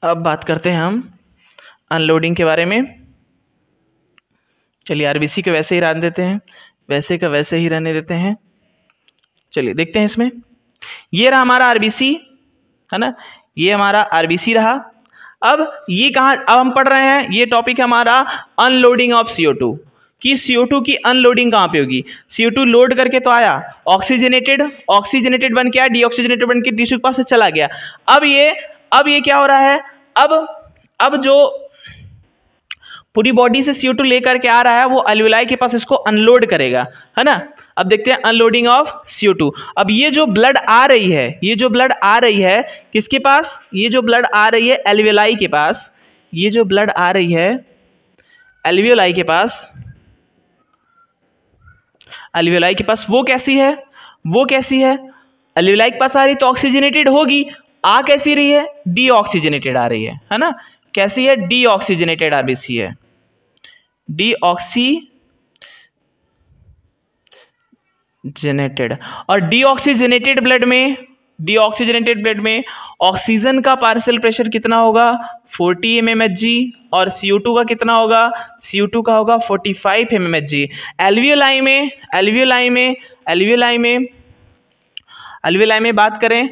अब बात करते हैं हम अनलोडिंग के बारे में। चलिए आरबीसी को वैसे ही रहने देते हैं, वैसे का वैसे ही रहने देते हैं। चलिए देखते हैं इसमें। ये रहा हमारा आरबीसी, है ना, ये हमारा आरबीसी रहा। अब ये कहाँ, अब हम पढ़ रहे हैं, ये टॉपिक है हमारा अनलोडिंग ऑफ CO2 कि CO2 की अनलोडिंग कहाँ पे होगी। CO2 लोड करके तो आया, ऑक्सीजनेटेड बन के आया, डीऑक्सीजनेटेड बन के टिश्यू के पास से चला गया। अब ये क्या हो रहा है, अब जो पूरी बॉडी से CO2 लेकर के आ रहा है, वो अल्वियोलाई के पास इसको अनलोड करेगा, है ना। अब देखते हैं अनलोडिंग ऑफ CO2। अब ये जो ब्लड आ रही है, ये जो ब्लड आ रही है किसके पास, ये जो ब्लड आ रही है अल्वियोलाई के पास, ये जो ब्लड आ रही है अल्वियोलाई के पास, अल्वियोलाई के पास वो कैसी है, वो कैसी है, अल्वियोलाई के पास आ रही तो ऑक्सीजनेटेड होगी, आ कैसी रही है, डीऑक्सीजनेटेड आ रही है ना। कैसी है, डीऑक्सीजनेटेड आरबीसी है, डीऑक्सीजनेटेड। और डीऑक्सीजनेटेड ब्लड में ऑक्सीजन का पार्शियल प्रेशर कितना होगा, 40 mmHg, और CO2 का कितना होगा, CO2 का होगा 45 mmHg। एल्वियोलाई में बात करें,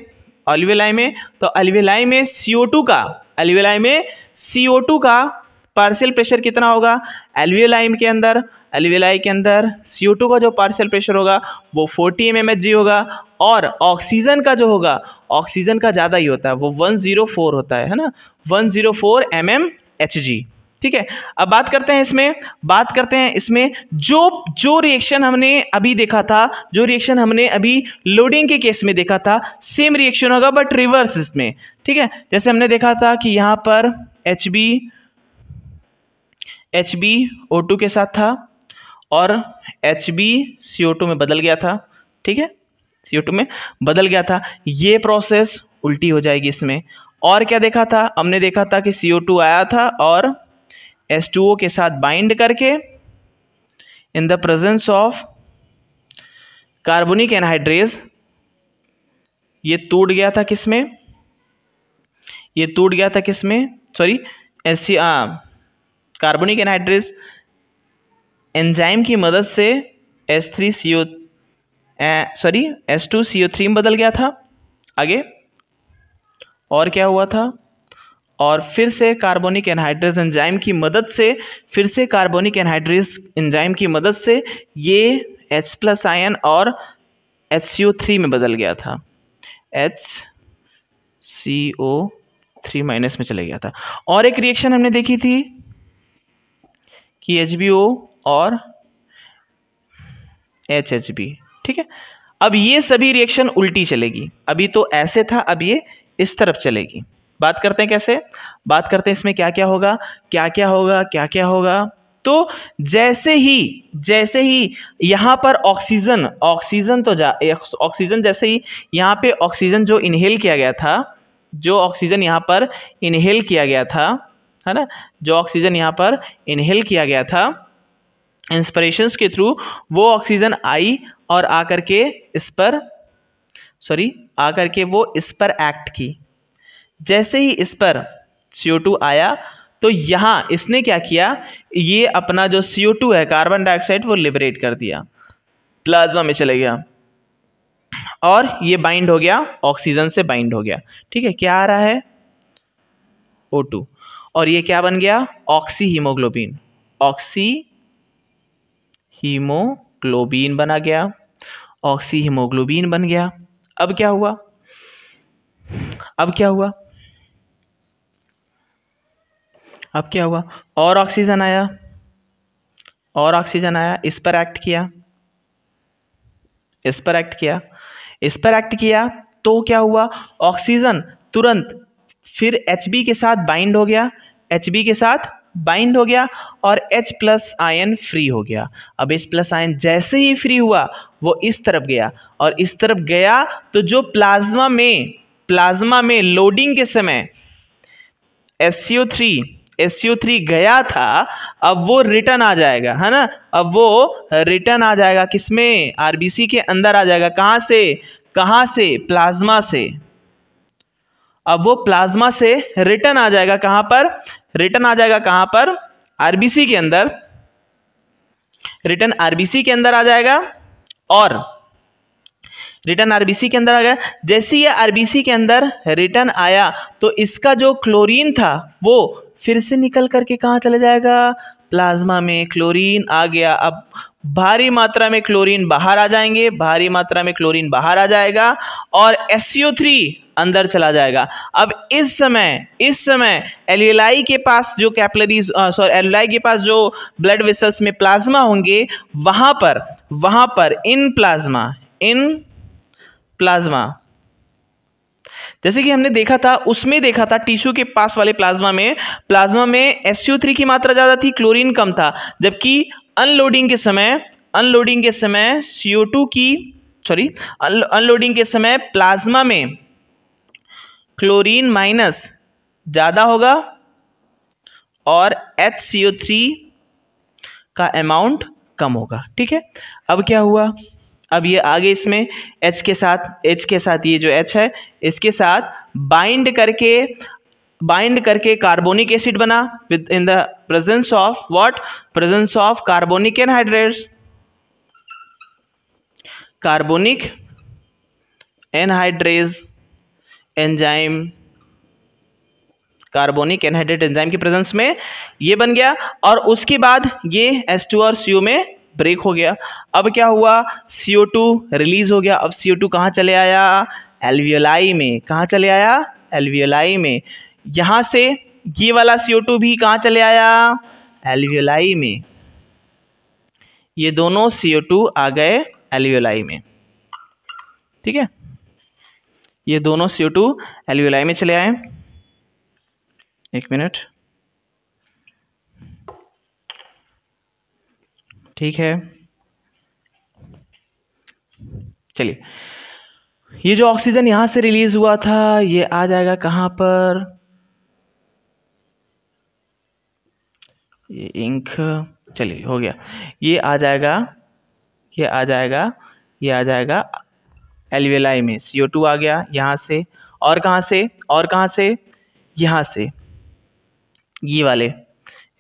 तो अल्वियोलाई में CO2 का पार्शियल प्रेशर कितना होगा, अल्वियोलाई के अंदर CO2 का जो पार्शियल प्रेशर होगा वो 40 mmHg होगा, और ऑक्सीजन का जो होगा, ऑक्सीजन का ज़्यादा ही होता है, वो 104 होता है ना, 104 mmHg। ठीक है, अब बात करते हैं इसमें जो रिएक्शन हमने अभी देखा था, जो रिएक्शन हमने अभी लोडिंग के केस में देखा था, सेम रिएक्शन होगा बट रिवर्स इसमें। ठीक है, जैसे हमने देखा था कि यहाँ पर HbO2 के साथ था और HbCO2 में बदल गया था। ठीक है, CO2 में बदल गया था, ये प्रोसेस उल्टी हो जाएगी इसमें। और क्या देखा था, हमने देखा था कि CO2 आया था और H2O के साथ बाइंड करके इन the presence of carbonic anhydrase ये टूट गया था किसमें, सॉरी कार्बोनिक एनहाइड्रेज एंजाइम की मदद से H2CO3 में बदल गया था। आगे और क्या हुआ था, और फिर से कार्बोनिक एनहाइड्रेज एंजाइम की मदद से ये H+ आयन और HCO3 में बदल गया था, HCO3- में चले गया था। और एक रिएक्शन हमने देखी थी कि HBO और HHB। ठीक है, अब ये सभी रिएक्शन उल्टी चलेगी, अभी तो ऐसे था, अब ये इस तरफ चलेगी। बात करते हैं कैसे, बात करते हैं इसमें क्या क्या होगा। तो जैसे ही यहाँ पर ऑक्सीजन जैसे ही यहाँ पे ऑक्सीजन जो इनहेल किया गया था, है ना, जो ऑक्सीजन यहाँ पर इनहेल किया गया था इंस्पिरेशंस के थ्रू, वो ऑक्सीजन आई और आकर के वो इस पर एक्ट की। जैसे ही इस पर CO2 आया तो यहाँ इसने क्या किया, ये अपना जो CO2 है, कार्बन डाइऑक्साइड, वो लिबरेट कर दिया, प्लाज्मा में चले गया और ये बाइंड हो गया, ऑक्सीजन से बाइंड हो गया। ठीक है, क्या आ रहा है, O2, और ये क्या बन गया, ऑक्सी हीमोग्लोबिन बना गया, ऑक्सी हीमोग्लोबिन बन गया। अब क्या हुआ, और ऑक्सीजन आया, इस पर एक्ट किया, तो क्या हुआ, ऑक्सीजन तुरंत फिर Hb के साथ बाइंड हो गया, और H+ आयन फ्री हो गया। अब H+ आयन जैसे ही फ्री हुआ वो इस तरफ गया, और इस तरफ गया तो जो प्लाज्मा में लोडिंग के समय SCO3 गया था, अब वो रिटर्न आ जाएगा, है ना, अब वो रिटर्न आ जाएगा किसमें, आरबीसी के अंदर आ जाएगा। कहाँ से, प्लाज्मा से। अब वो प्लाज्मा से रिटर्न आ जाएगा कहाँ पर, आरबीसी के अंदर, रिटर्न आरबीसी के अंदर आ जाएगा। और रिटर्न आरबीसी के अंदर आ गया, जैसे ये आरबीसी के अंदर रिटर्न आया तो इसका जो क्लोरीन था वो फिर से निकल करके कहाँ चला जाएगा, प्लाज्मा में। क्लोरीन आ गया, अब भारी मात्रा में क्लोरीन बाहर आ जाएगा, और SCO3 अंदर चला जाएगा। अब इस समय एल्वियोलाई के पास जो कैपिलरीज एल्वियोलाई के पास जो ब्लड वेसल्स में प्लाज्मा होंगे, वहां पर इन प्लाज्मा जैसे कि हमने देखा था, उसमें देखा था टिश्यू के पास वाले प्लाज्मा में SO3 की मात्रा ज़्यादा थी, क्लोरीन कम था, जबकि अनलोडिंग के समय अनलोडिंग के समय प्लाज्मा में क्लोरीन माइनस ज़्यादा होगा और HCO3 का अमाउंट कम होगा। ठीक है, अब क्या हुआ, अब ये आगे इसमें H के साथ ये जो H है इसके साथ बाइंड करके कार्बोनिक एसिड बना with in the presence of what, presence of carbonic anhydrases, carbonic anhydrase enzyme, carbonic anhydrase enzyme की प्रेजेंस में ये बन गया और उसके बाद ये H2 और CO में ब्रेक हो गया। अब क्या हुआ, CO2 रिलीज हो गया। अब CO2 कहाँ चले आया, एल्वियोलाई में। कहाँ चले आया, एल्वियोलाई में। यहाँ से ये वाला CO2 भी कहाँ चले आया, एल्वियोलाई में। ये दोनों CO2 आ गए एल्वियोलाई में। ठीक है, ये दोनों CO2 एल्वियोलाई में चले आए। एक मिनट, ठीक है, चलिए, ये जो ऑक्सीजन यहां से रिलीज हुआ था ये आ जाएगा कहां पर, ये इंक, चलिए हो गया, ये आ जाएगा एल्वियोलाई में। CO2 आ गया यहां से, और कहां से, यहां से, ये वाले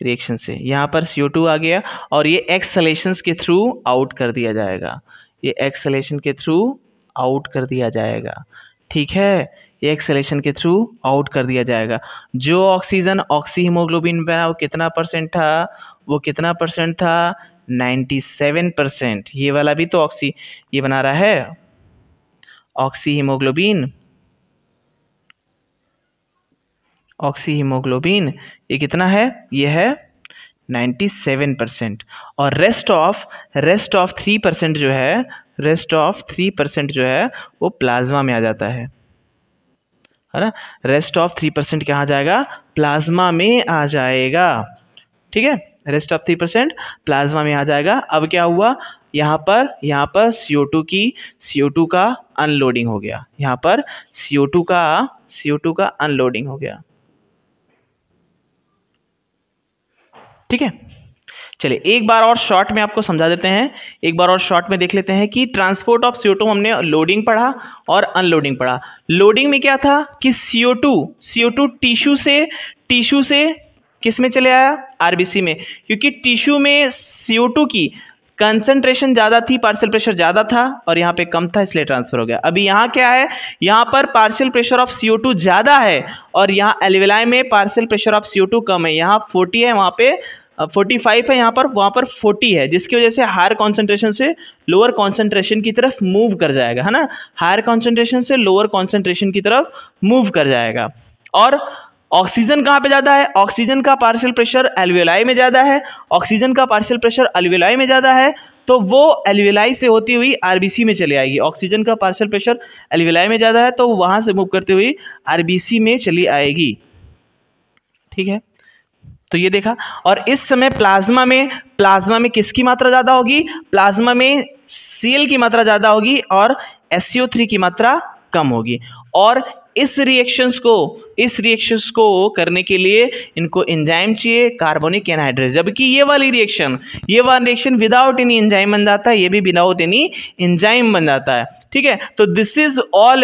रिएक्शन से यहाँ पर CO2 आ गया और ये एक्सलेशंस के थ्रू आउट कर दिया जाएगा, ये एक्सलेशन के थ्रू आउट कर दिया जाएगा। ठीक है, ये एक्सलेशन के थ्रू आउट कर दिया जाएगा। जो ऑक्सीजन ऑक्सी हीमोग्लोबिन बना वो कितना परसेंट था, 97%। ये वाला भी तो ऑक्सी ये बना रहा है, ऑक्सी हीमोग्लोबिन ये कितना है, ये है 97%। और रेस्ट ऑफ 3% जो है वो प्लाज्मा में आ जाता है ना। रेस्ट ऑफ 3% कहाँ जाएगा, प्लाज्मा में आ जाएगा। ठीक है, रेस्ट ऑफ 3% प्लाज्मा में आ जाएगा। अब क्या हुआ, यहाँ पर CO2 का अनलोडिंग हो गया, यहाँ पर CO2 का अनलोडिंग हो गया। ठीक है, चलिए एक बार और शॉर्ट में आपको समझा देते हैं, एक बार और शॉर्ट में देख लेते हैं कि ट्रांसपोर्ट ऑफ CO2 हमने लोडिंग पढ़ा और अनलोडिंग पढ़ा। लोडिंग में क्या था कि CO2 टिश्यू से किस में चले आया, RBC में, क्योंकि टिश्यू में CO2 की कंसंट्रेशन ज़्यादा थी, पार्शियल प्रेशर ज़्यादा था और यहाँ पे कम था, इसलिए ट्रांसफर हो गया। अभी यहाँ क्या है, यहाँ पर पार्शियल प्रेशर ऑफ CO2 ज़्यादा है और यहाँ एल्वियोलाई में पार्शियल प्रेशर ऑफ CO2 कम है। यहाँ 40 है, वहाँ पे 45 है, वहाँ पर 40 है, जिसकी वजह से हायर कॉन्सेंट्रेशन से लोअर कॉन्सेंट्रेशन की तरफ मूव कर जाएगा, है ना। हायर कॉन्सेंट्रेशन से लोअर कॉन्सेंट्रेशन की तरफ मूव कर जाएगा। और ऑक्सीजन कहाँ पे ज़्यादा है, ऑक्सीजन का पार्शियल प्रेशर एल्वियोलाई में ज़्यादा है, तो वो एल्वियोलाई से होती हुई RBC में चली आएगी। ऑक्सीजन का पार्शियल प्रेशर एल्वियोलाई में ज़्यादा है तो वहाँ से मूव करते हुए RBC में चली आएगी। ठीक है, तो ये देखा। और इस समय प्लाज्मा में किसकी मात्रा ज़्यादा होगी, प्लाज्मा में Cl की मात्रा ज़्यादा होगी और SCO3 की मात्रा कम होगी। और इस रिएक्शंस को करने के लिए इनको एंजाइम चाहिए, कार्बोनिक एनहाइड्रेज, जबकि ये वाली रिएक्शन विदाउट एनी एंजाइम बन जाता है, ये भी विदाउट एनी एंजाइम बन जाता है। ठीक है, तो this is all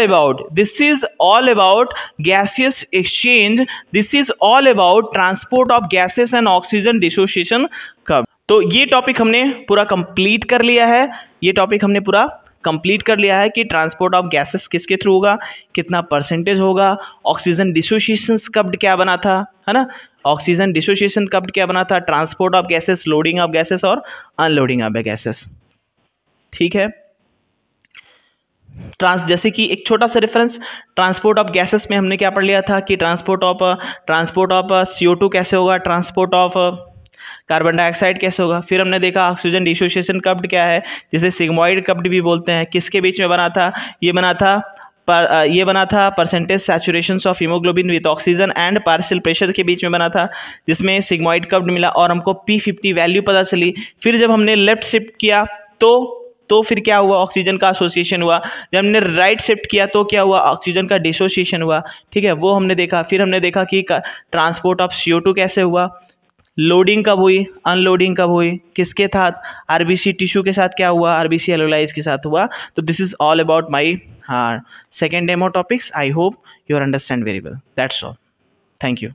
about gaseous exchange, this is all about transport of gases and oxygen dissociation कब। तो ये टॉपिक हमने पूरा कंप्लीट कर लिया है, कि ट्रांसपोर्ट ऑफ गैसेस किसके थ्रू होगा, कितना परसेंटेज होगा, ऑक्सीजन डिसोसिएशन कब क्या बना था, है ना, ऑक्सीजन डिसोसिएशन कब क्या बना था, transport of gases, loading of gases और अनलोडिंग ऑफ गैसेस। ठीक है, जैसे कि एक छोटा सा रेफरेंस, ट्रांसपोर्ट ऑफ गैसेस में हमने क्या पढ़ लिया था कि ट्रांसपोर्ट ऑफ CO2 कैसे होगा, ट्रांसपोर्ट ऑफ कार्बन डाइऑक्साइड कैसे होगा। फिर हमने देखा ऑक्सीजन डिसोसिएशन कप्ड क्या है, जिसे सिग्मॉइड कप्ड भी बोलते हैं, किसके बीच में बना था, ये बना था percentage saturation of haemoglobin with oxygen and partial pressure के बीच में बना था, जिसमें सिग्मॉइड कप्ड मिला और हमको P50 वैल्यू पता चली। फिर जब हमने लेफ्ट शिफ्ट किया तो फिर क्या हुआ, ऑक्सीजन का एसोसिएशन हुआ। जब हमने राइट शिफ्ट किया तो क्या हुआ, ऑक्सीजन का डिसोसिएशन हुआ। ठीक है, वो हमने देखा। फिर हमने देखा कि ट्रांसपोर्ट ऑफ CO2 कैसे हुआ, लोडिंग कब हुई, अनलोडिंग कब हुई, किसके साथ, RBC टिश्यू के साथ क्या हुआ, RBC एलोलाइज के साथ हुआ। तो this is all about my second demo topics. I hope you are understand very well. That's all. Thank you.